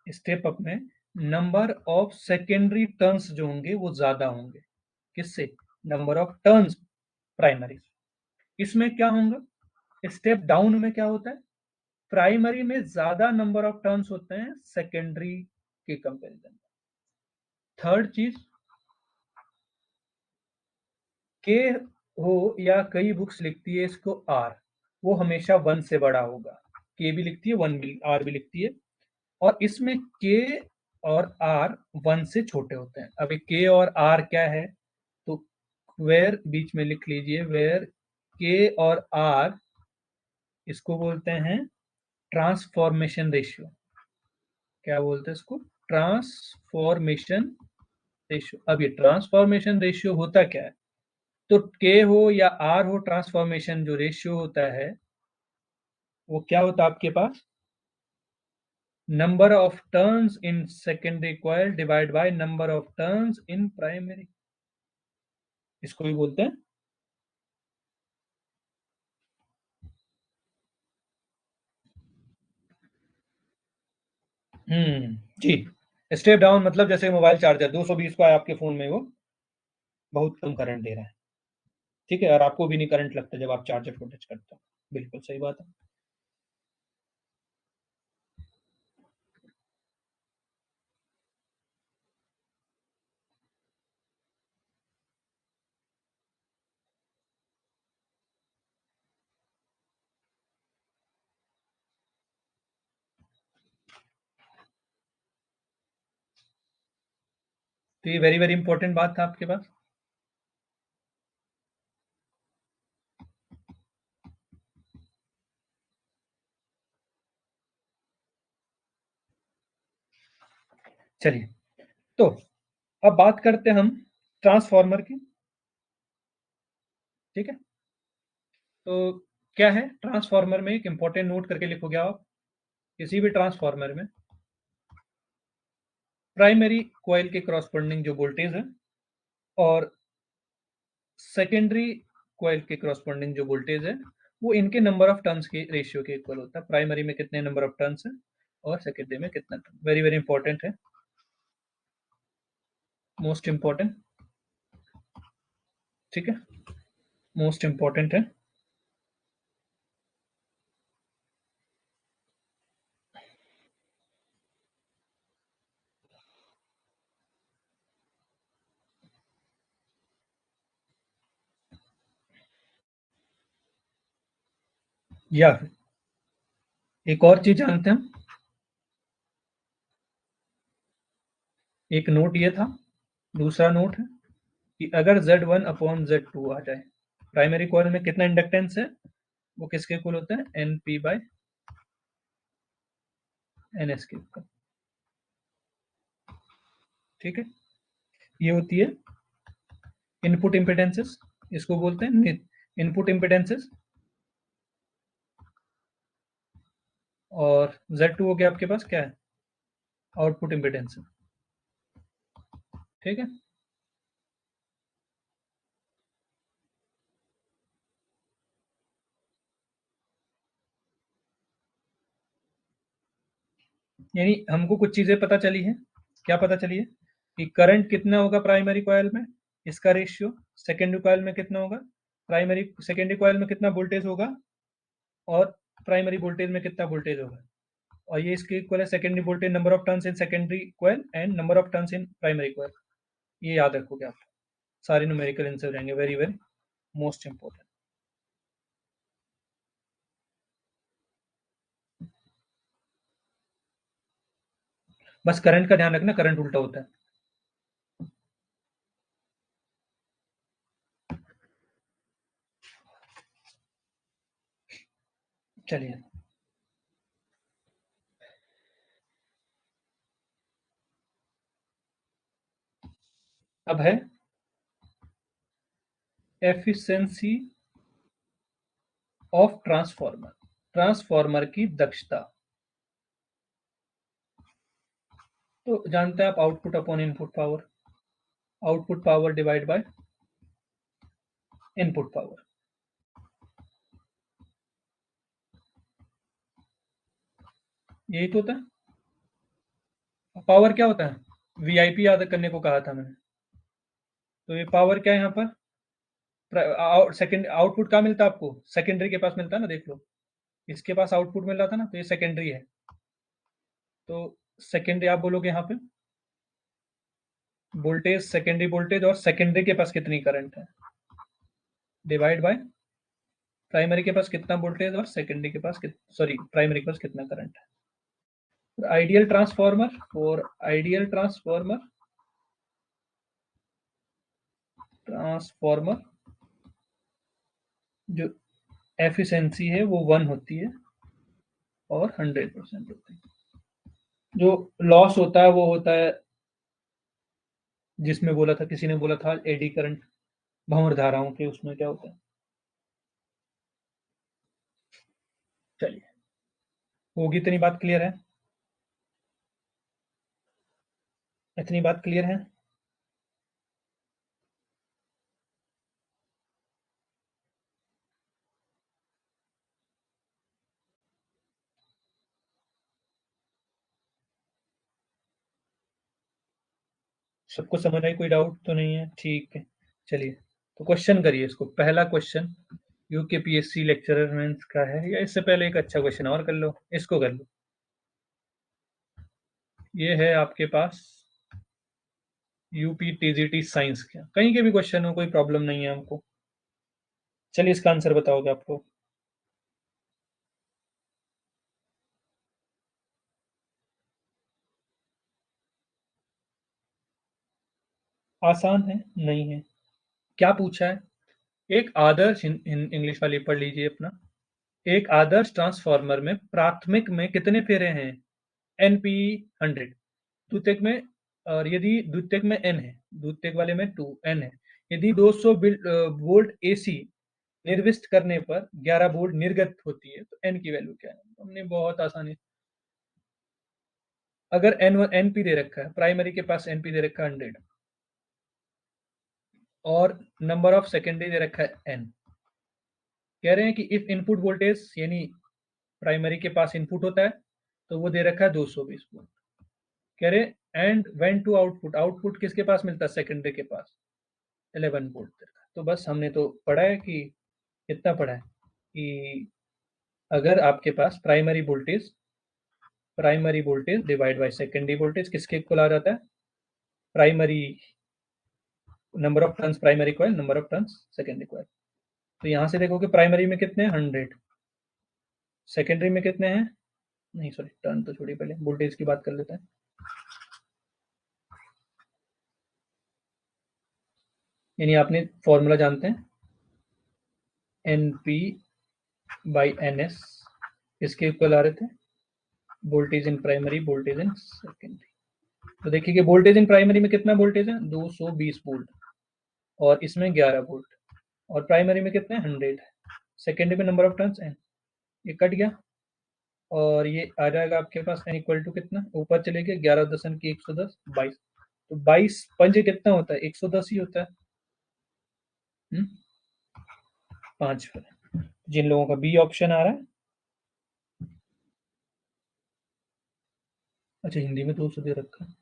स्टेप अप में नंबर ऑफ सेकेंडरी टर्न्स जो होंगे वो ज्यादा होंगे, किससे, नंबर ऑफ टर्न्स प्राइमरी। इसमें क्या होगा, स्टेप डाउन में क्या होता है, प्राइमरी में ज्यादा नंबर ऑफ टर्न्स होते हैं सेकेंडरी के कंपैरिजन। थर्ड चीज, के हो या कई बुक्स लिखती है इसको आर, वो हमेशा वन से बड़ा होगा। के भी लिखती है, वन भी, आर भी लिखती है, और इसमें के और आर वन से छोटे होते हैं। अभी के और आर क्या है, तो वेयर बीच में लिख लीजिए, वेयर के और आर, इसको बोलते हैं ट्रांसफॉर्मेशन रेशियो। क्या बोलते हैं इसको, ट्रांसफॉर्मेशन रेशियो। अब ये ट्रांसफॉर्मेशन रेशियो होता क्या है, तो के हो या आर हो, ट्रांसफॉर्मेशन जो रेशियो होता है वो क्या होता है आपके पास, number of turns in secondary coil divide by number of turns in primary, इसको भी बोलते हैं। जी, स्टेप डाउन मतलब जैसे मोबाइल चार्जर 220 का है आपके फोन में, वो बहुत कम करंट दे रहा है, ठीक है, और आपको भी नहीं करंट लगता जब आप चार्जर को टच करते हो। बिल्कुल सही बात है। तो ये वेरी वेरी इंपॉर्टेंट बात था आपके पास। चलिए, तो अब बात करते हैं हम ट्रांसफार्मर की। ठीक है, तो क्या है ट्रांसफार्मर में, एक इंपॉर्टेंट नोट करके लिखोगे आप। किसी भी ट्रांसफार्मर में प्राइमरी कॉइल के क्रॉसपोंडिंग जो वोल्टेज है और सेकेंडरी कॉइल के क्रॉसपोंडिंग जो वोल्टेज है, वो इनके नंबर ऑफ टर्न्स के रेशियो के इक्वल होता है। प्राइमरी में कितने नंबर ऑफ टर्न्स है और सेकेंडरी में कितना टर्न। वेरी वेरी इंपॉर्टेंट है, मोस्ट इंपॉर्टेंट। ठीक है, मोस्ट इंपॉर्टेंट है। या फिर एक और चीज जानते हैं हम, एक नोट ये था, दूसरा नोट है कि अगर Z1 अपॉन Z2 आ जाए, प्राइमरी कॉइल में कितना इंडक्टेंस है, वो किसके इक्वल होता है, NP बाय NS के इक्वल। ठीक है, ये होती है इनपुट इम्पिडेंसेस, इसको बोलते हैं इनपुट इम्पिडेंसेस। और Z2 हो गया आपके पास क्या है, आउटपुट इम्पिडेंस। ठीक है, यानी हमको कुछ चीजें पता चली है। क्या पता चली है कि करंट कितना होगा प्राइमरी कॉइल में, इसका रेशियो सेकेंडरी कॉइल में कितना होगा, प्राइमरी सेकेंडरी कॉइल में कितना वोल्टेज होगा और प्राइमरी वोल्टेज में कितना वोल्टेज होगा। और ये इसके इक्वल है secondary voltage number of turns in secondary coil and number of turns in primary coil. ये याद रखोगे आप, सारे न्यूमेरिकल आंसर हो जाएंगे। Very very most important. बस करंट का ध्यान रखना, करंट उल्टा होता है। चलिए, अब है एफिशिएंसी ऑफ ट्रांसफार्मर, ट्रांसफार्मर की दक्षता। तो जानते हैं आप, output upon input power, output power divide by input power. यही तो होता है। पावर क्या होता है, वीआईपी याद करने को कहा था मैंने। तो ये पावर क्या है यहाँ पर, सेकेंड आउटपुट कहाँ मिलता है आपको, सेकेंडरी के पास मिलता है ना, देख लो। इसके पास आउटपुट मिल रहा था ना, तो ये सेकेंडरी है। तो सेकेंडरी आप बोलोगे यहाँ पे वोल्टेज, सेकेंडरी वोल्टेज और सेकेंडरी के पास कितनी करंट है, डिवाइड बाय प्राइमरी के पास कितना वोल्टेज और सेकेंडरी के पास सॉरी प्राइमरी के पास कितना करंट है। आइडियल ट्रांसफार्मर, और आइडियल ट्रांसफार्मर, ट्रांसफार्मर जो एफिशिएंसी है वो 1 होती है और 100% होती है। जो लॉस होता है वो होता है, जिसमें बोला था, किसी ने बोला था एडी करंट, भंवर धाराओं के उसमें क्या होता है। चलिए, होगी, इतनी बात क्लियर है, इतनी बात क्लियर है। सबको समझ आई, कोई डाउट तो नहीं है, ठीक है। चलिए, तो क्वेश्चन करिए इसको। पहला क्वेश्चन यूकेपीएससी लेक्चरर मेंस का है, या इससे पहले एक अच्छा क्वेश्चन और कर लो, इसको कर लो। ये है आपके पास यूपी टीजीटी साइंस का, कहीं के भी क्वेश्चन हो, कोई प्रॉब्लम नहीं है हमको। चलिए इसका आंसर बताओगे आपको। आसान है? नहीं है। क्या पूछा है? एक आदर्श, इंग्लिश वाली पढ़ लीजिए अपना। एक आदर्श ट्रांसफार्मर में प्राथमिक में कितने फेरे हैं? एनपी 100। द्वितीयक में, और यदि द्वितीयक में एन है, द्वितीयक वाले में 2 एन है। यदि 200 वोल्ट एसी निर्विष्ट करने पर 11 वोल्ट निर्गत होती है, तो एन की वैल्यू क्या है? हमने बहुत आसानी। अगर एनपी दे रखा है, प्राइमरी के पास एनपी दे रखा है 100, और नंबर ऑफ सेकेंडरी दे रखा है एन। कह रहे हैं कि इफ इनपुट वोल्टेज, यानी प्राइमरी के पास इनपुट होता है, तो वो दे रखा है 220 वोल्ट। कह रहे and when to output, output किसके पास मिलता है? सेकेंडरी के पास 11 वोल्ट दे रखा है। तो बस हमने तो पढ़ा है कि, कितना पढ़ा है कि अगर आपके पास primary voltage divide by secondary voltage किसके इक्वल आ जाता है? Primary number of turns primary coil, number of turns secondary coil. तो यहाँ से देखो कि प्राइमरी में कितने हैं? 100। सेकेंडरी में कितने हैं? नहीं सॉरी, टर्न तो छोड़ी, पहले वोल्टेज की बात कर लेते हैं। यानी आपने फॉर्मूला जानते हैं, N P by N S, इसके इक्वल आ रहे थे voltage in primary, voltage in secondary. तो देखिए कि वोल्टेज इन प्राइमरी में कितना वोल्टेज है? 220 वोल्ट, और इसमें 11 वोल्ट, और प्राइमरी में कितने? 100। सेकेंडरी में नंबर ऑफ टर्न्स एन, ये कट गया, और ये आ जाएगा आपके पास एन इक्वल टू कितना? ऊपर चले गए, 11 दशम की 110, 22। तो 22 पंजे कितना होता है? 110 ही होता है। 5। जिन लोगों का बी ऑप्शन आ रहा है, अच्छा हिंदी में 200 दे रखा है।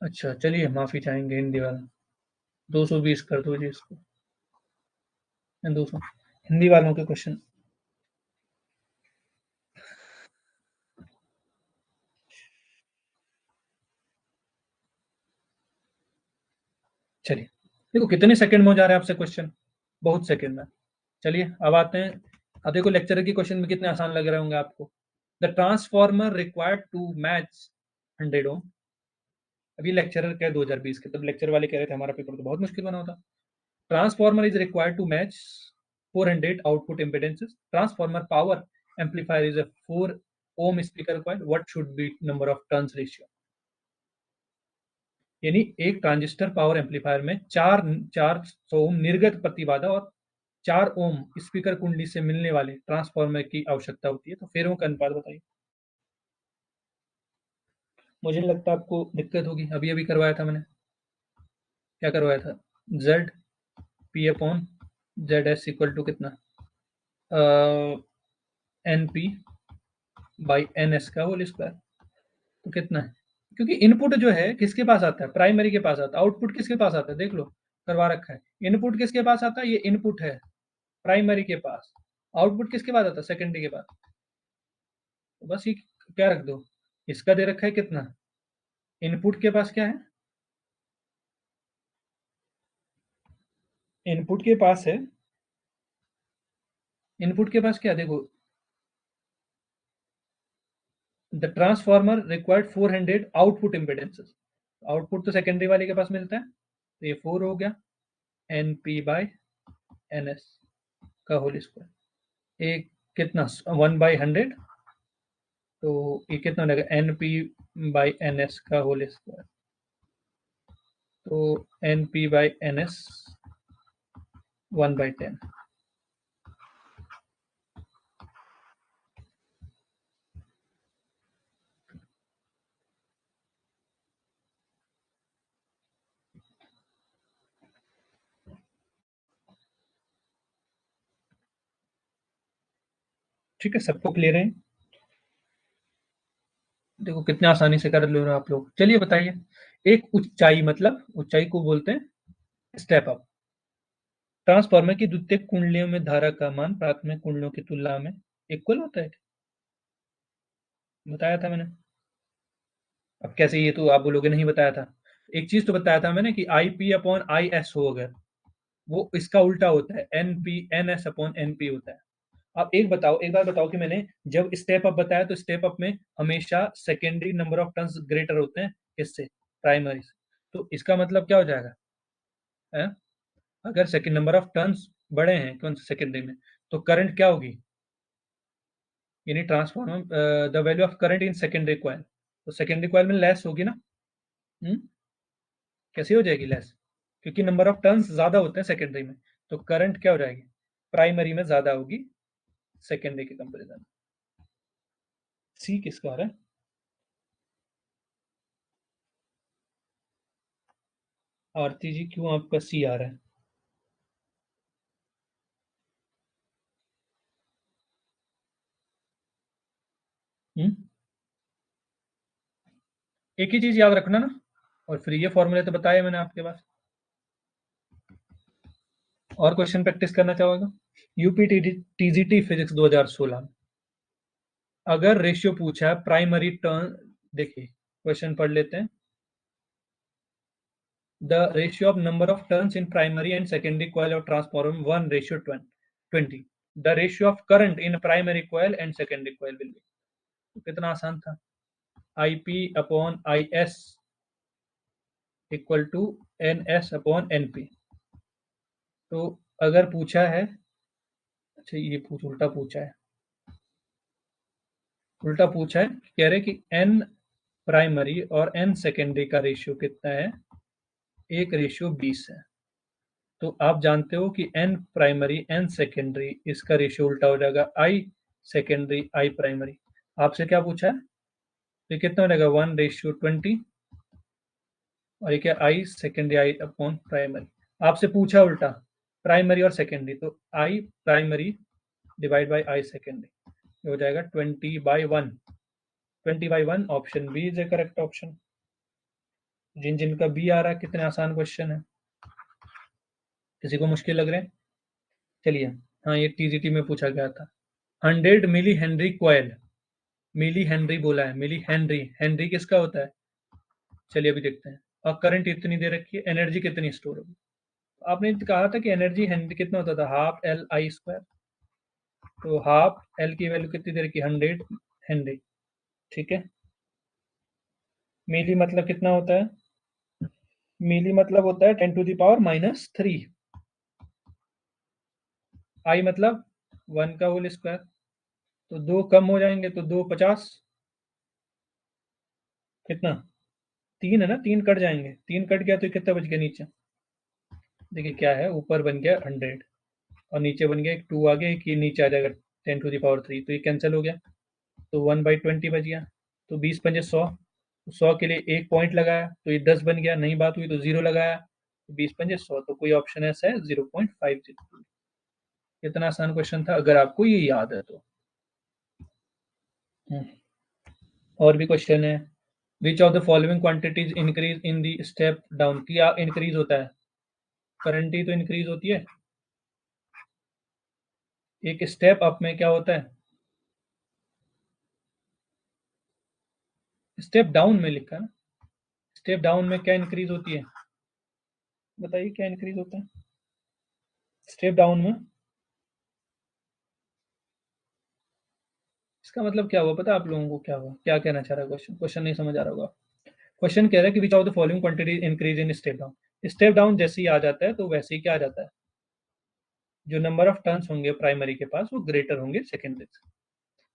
अच्छा चलिए, माफी चाहेंगे हिंदी वाला। 220 कर दो जी इसको, 200। हिंदी वालों के क्वेश्चन। चलिए, देखो कितने सेकंड में हो जा रहा है आपसे क्वेश्चन, बहुत सेकंड में। चलिए अब आते हैं। अब देखो लेक्चर के क्वेश्चन में कितने आसान लग रहे होंगे आपको। The transformer required to match 100 ohm. अभी लेक्चरर कह 2020 के, तब लेक्चर वाले कह रहे थे हमारा पेपर तो बहुत मुश्किल बना होता। Transformer is required to match 400 output impedances. Transformer power amplifier is a 4 ohm speaker coil. What should be number of turns ratio? यानी एक ट्रांजिस्टर पावर एम्पलीफायर में 400 ओम निर्गत प्रतिबाधा और 4 ओम स्पीकर कुंडली से मिलने वाले ट्रांसफार्मर की आवश्यकता होती है। तो फेरों का अनुपात बताइए। मुझे नहीं लगता आपको दिक्कत होगी, अभी अभी करवाया था मैंने। क्या करवाया था? Z P upon Z S equal to कितना? N P by N S का होल स्क्वायर। तो कितना है? क्योंकि इनपुट जो है किसके पास आता है? प्राइमरी के पास आता है। आउटपुट किसके पास आता है? देख लो, करवा रखा है। इनपुट किसके पास आता है? ये इनपुट है प्राइमरी के पास। आउटपुट किसके पास आता है? सेकेंडरी के पास। तो बस ये क्या रख दो, इसका दे रखा है कितना? इनपुट के पास क्या है? इनपुट के पास है, इनपुट के पास क्या देखो, the transformer required 400 output impedances. Output तो सेकेंडरी वाले के पास मिलता है, तो ये 4 हो गया, N P by N S का होल स्क्वायर। एक कितना? 1/100। तो ये कितना लगेगा? N P by N S का होल स्क्वायर। तो N P by N S 1/10। ठीक है, सबको क्लियर है? देखो कितने आसानी से कर लो आप लोग। चलिए बताइए, एक ऊंचाई, मतलब ऊंचाई को बोलते हैं स्टेप अप। ट्रांसफार्मर की द्वितीयक कुंडलियों में धारा का मान प्राथमिक कुंडलियों की तुलना में इक्वल होता है, बताया था मैंने। अब कैसे, ये तो आप बोलोगे नहीं बताया था। एक चीज तो बताया था मैंने कि I P upon I S हो, अगर वो इसका उल्टा होता है, N P N S upon N P होता है। अब एक बार बताओ कि मैंने जब स्टेप अप बताया तो स्टेप अप में हमेशा secondary number of turns greater होते हैं इससे, प्राइमरी से। तो इसका मतलब क्या हो जाएगा है? अगर सेकेंड नंबर ऑफ टर्न्स बड़े हैं कौन से सेकेंडरी में, तो करंट क्या होगी, यानी transformer the value of current in secondary coil, तो सेकेंडरी कॉइल में लेस होगी ना। हम्म कैसे हो जाएगी लेस, क्योंकि नंबर ऑफ टर्न्स ज्यादा होते हैं सेकेंडरी में, तो करंट क्या हो जाएगी, प्राइमरी में ज्यादा होगी सेकेंडरी के कंपेरिजन में। सी किसका आ रहा है? आरती जी क्यों आपका सी आ रहा है? हम्म एक ही चीज याद रखना ना, और फिर ये फॉर्मूले तो बताया मैंने आपके पास। और क्वेश्चन प्रैक्टिस करना चाहोगे? यूपी टीजीटी फिजिक्स 2016 में अगर रेशियो पूछा है प्राइमरी टर्न, देखिए क्वेश्चन पढ़ लेते हैं। The ratio of number of turns in primary and secondary coil of transformer 1:20. The ratio of current in primary coil and secondary coil will be, तो कितना आसान था, IP upon IS equal to NS upon NP। तो अगर पूछा है, अच्छा ये उल्टा पूछा है, उल्टा पूछा है, कह रहे कि N प्राइमरी और N सेकेंडरी का रेशियो कितना है, 1:20 है। तो आप जानते हो कि एन प्राइमरी एन सेकेंडरी, इसका रेशियो उल्टा हो जाएगा आई सेकेंडरी आई प्राइमरी। आपसे क्या पूछा है, तो कितना हो जाएगा 1:20, और ये क्या I secondary I upon primary. आपसे पूछा उल्टा प्राइमरी और सेकेंडरी, तो I primary divide by I secondary हो जाएगा 20/1। 20/1 option B is a correct option. जिन जिनका बी आ रहा है, कितने आसान क्वेश्चन है, किसी को मुश्किल लग रहे हैं? चलिए, हाँ ये टीजीटी में पूछा गया था। 100 millihenry coil, millihenry बोला है, मिली हेनरी, हेनरी किसका होता है, चलिए अभी देखते हैं। और करंट इतनी दे रखी है, एनर्जी कितनी स्टोर होगी, आपने कहा था कि एनर्जी हेनरी कितना होता था, हाफ एल आई स्क्वायर। तो हाफ एल की वैल्यू कितनी दे रखी है, 100 हेनरी, ठीक है। मिली मतलब कितना होता है, मिली मतलब होता है 10⁻⁻3। आई मतलब 1 का होल स्क्वायर, तो दो कम हो जाएंगे, तो 2 50, कितना, 3 है ना, 3 कट जाएंगे, 3 कट गया तो कितना बच गया नीचे, देखिए क्या है, ऊपर बन गया 100 और नीचे बन गया एक 2 आ गया, एक ये नीचे आ जाएगा 10⁻3, तो ये कैंसिल हो गया, तो 1/20 बच गया। तो 20×5 = 100, 100 के लिए एक पॉइंट लगाया तो ये 10 बन गया, नहीं बात हुई तो जीरो लगाया, तो 20×100, तो कोई ऑप्शन ऐसा है 0.50। इतना आसान क्वेश्चन था, अगर आपको ये याद है तो। हम्म, और भी क्वेश्चन है। Which of the following quantities increase in the step down, क्या इंक्रीज होता है, करंट ही तो इंक्रीज होती है। एक स्टेप अप में क्या होता है, स्टेप डाउन में लिखा है ना, स्टेप डाउन में क्या इंक्रीज होती है, बताइए क्या इंक्रीज होता है स्टेप डाउन में। इसका मतलब क्या हुआ पता है आप लोगों को, क्या हुआ, क्या कहना चाह रहा है, क्वेश्चन क्वेश्चन नहीं समझ आ रहा होगा। क्वेश्चन कह रहा है कि which of the following quantity increase in step down. Step down जैसे ही आ जाता है तो वैसे ही क्या आ जाता है, जो नंबर ऑफ टर्न्स होंगे प्राइमरी के पास वो ग्रेटर होंगे सेकेंडरी से।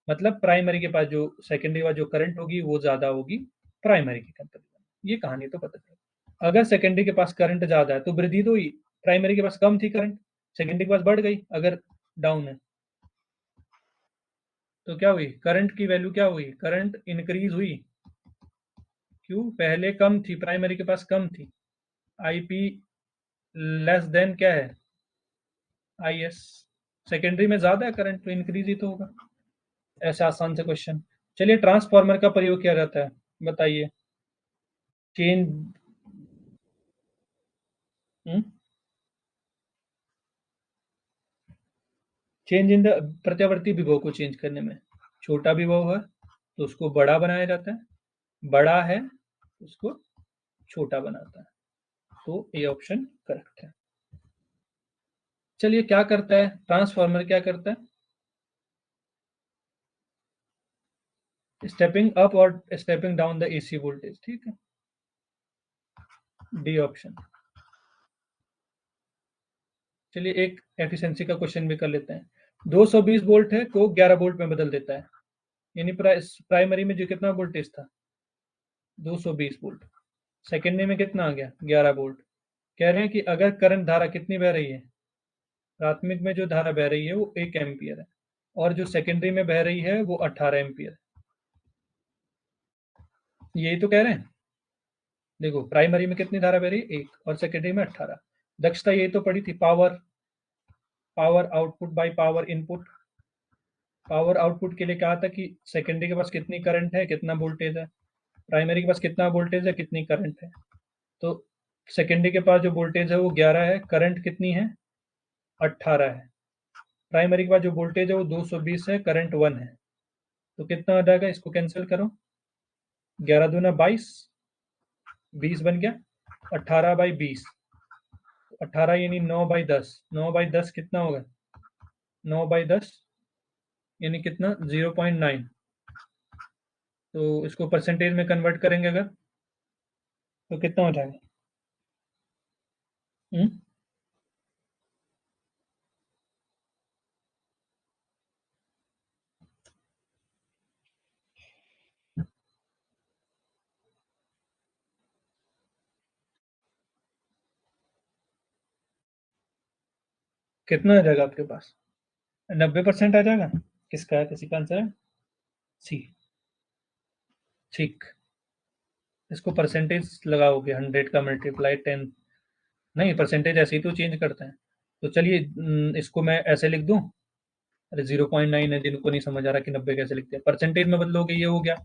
मतलब प्राइमरी के पास जो सेकेंडरी वाला जो करंट होगी वो ज्यादा होगी प्राइमरी की कंपेरिजन, ये कहानी तो पता चला। अगर सेकेंडरी के पास करंट ज्यादा है तो वृद्धि तो हुई, प्राइमरी के पास कम थी करंट, सेकेंडरी के पास बढ़ गई। अगर डाउन है तो क्या हुई, करंट की वैल्यू क्या हुई, करंट इंक्रीज हुई, क्यों, पहले कम थी, प्राइमरी के पास कम थी। आई पी लेस देन क्या है, आई एस, सेकेंडरी में ज्यादा है करंट तो इंक्रीज ही तो होगा। ऐसा आसान से क्वेश्चन। चलिए, ट्रांसफार्मर का प्रयोग किया जाता है, बताइए। चेन, चेंज इन द प्रत्यावर्ती विभव को चेंज करने में, छोटा विभव है तो उसको बड़ा बनाया जाता है, बड़ा है तो उसको छोटा बनाता है। तो ये ऑप्शन करेक्ट है। चलिए, क्या करता है ट्रांसफार्मर, क्या करता है? स्टेपिंग अप और stepping down the AC voltage, ठीक है, डी ऑप्शन। चलिए, एक एफिशिएंसी का क्वेश्चन भी कर लेते हैं। 220 वोल्ट है को 11 वोल्ट में बदल देता है, यानी प्राइमरी में जो कितना वोल्टेज था 220 वोल्ट, सेकेंडरी में कितना आ गया 11 वोल्ट। कह रहे हैं कि अगर करंट धारा कितनी बह रही है, प्राथमिक में जो धारा बह रही है वो 1 एम्पियर है और जो सेकेंडरी में बह रही है वो 18 एम्पियर है। यही तो कह रहे हैं। देखो, प्राइमरी में कितनी धारा बह रही है 1 और सेकेंडरी में 18। दक्षता यही तो पड़ी थी, power, power output by power input. Power output के लिए कहा था कि सेकेंडरी के पास कितनी करंट है, कितना वोल्टेज है, प्राइमरी के पास कितना वोल्टेज है, कितनी करंट है। तो सेकेंडरी के पास जो वोल्टेज है वो 11 है, करंट कितनी है 18 है। प्राइमरी के पास जो वोल्टेज है वो 220 है, करंट 1 है। तो कितना आ जाएगा, इसको कैंसिल करो, 11 दूना 22, 20 बन गया, 18/20, 18 यानी 9/10, 9/10 कितना होगा, 9/10 यानी कितना 0.9। तो इसको परसेंटेज में कन्वर्ट करेंगे अगर, तो कितना हो जाएगा? हम्म? कितना आ जाएगा आपके पास? 90% आ जाएगा। किसका है, किसी का आंसर है? सी। ठीक, इसको परसेंटेज लगाओगे, 100 का मल्टीप्लाई 10, नहीं परसेंटेज ऐसे ही तो चेंज करते हैं। तो चलिए, इसको मैं ऐसे लिख दूं, अरे 0.9 है, जिनको नहीं समझ आ रहा कि 90 कैसे लिखते हैं, परसेंटेज में बदलोगे ये हो गया।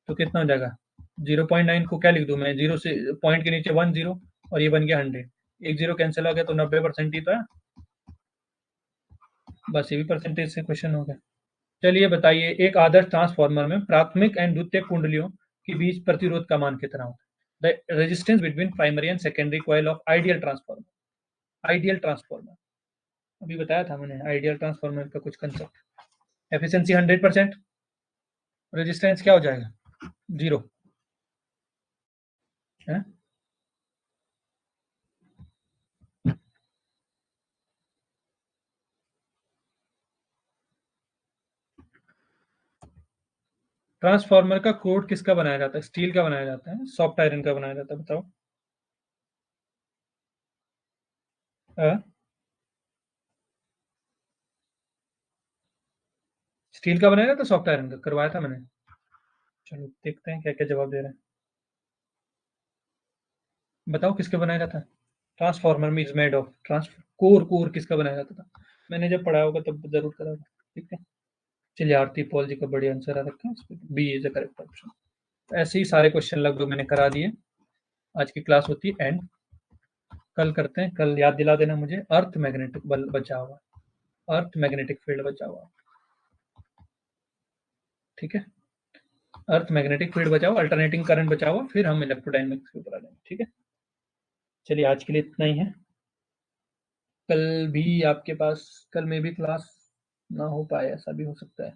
तो कितना हो जाएगा, 0.9 को क्या लिख दूं मैं, जीरो से पॉइंट के नीचे 1 जीरो, और ये बन गया 100, एक जीरो कैंसिल हो गया तो 90% ही तो है। बस ये भी परसेंटेज से क्वेश्चन हो गया। चलिए बताइए, एक आदर्श ट्रांसफार्मर में प्राथमिक एंड द्वितीयक कुंडलियों के बीच प्रतिरोध का मान कितना होता है? The resistance between primary and secondary coil of ideal transformer. Ideal transformer, अभी बताया था मैंने आइडियल ट्रांसफार्मर का कुछ कंसेप्ट। एफिशिएंसी 100%, रेजिस्टेंस क्या हो जाएगा, जीरो है। ट्रांसफार्मर का कोड किसका बनाया जाता है, स्टील का बनाया जाता है, सॉफ्ट आयरन का बनाया जाता है, बताओ। स्टील का बनाया जाता है, सॉफ्ट आयरन का करवाया था मैंने। चलो देखते हैं क्या क्या जवाब दे रहे हैं। बताओ किसका बनाया जाता है, ट्रांसफार्मर में is made of trans, core, core किसका बनाया जाता था, मैंने जब पढ़ाया होगा तब जरूर करा होगा। ठीक है, चलिए, आरती पॉल जी का बढ़िया आंसर आ रखा है, B is the correct option. ऐसे ही सारे क्वेश्चन लगभग मैंने करा दिए। आज की क्लास होती है एंड, कल करते हैं, कल याद दिला देना मुझे, अर्थ मैग्नेटिक बल बचा हुआ, अर्थ मैग्नेटिक फील्ड बचा हुआ। ठीक है, अर्थ मैग्नेटिक फील्ड बचा हुआ, अल्टरनेटिंग करंट बचा हुआ, फिर हम इलेक्ट्रोडायनेमिक्स के ऊपर आ जाएंगे। ठीक है, चलिए आज के लिए इतना ही है। कल भी आपके पास, कल में भी क्लास ना हो पाए, ऐसा भी हो सकता है,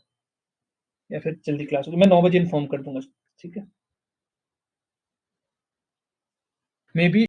या फिर जल्दी क्लास होगी, मैं 9 बजे इन्फॉर्म कर दूंगा। ठीक है, मे बी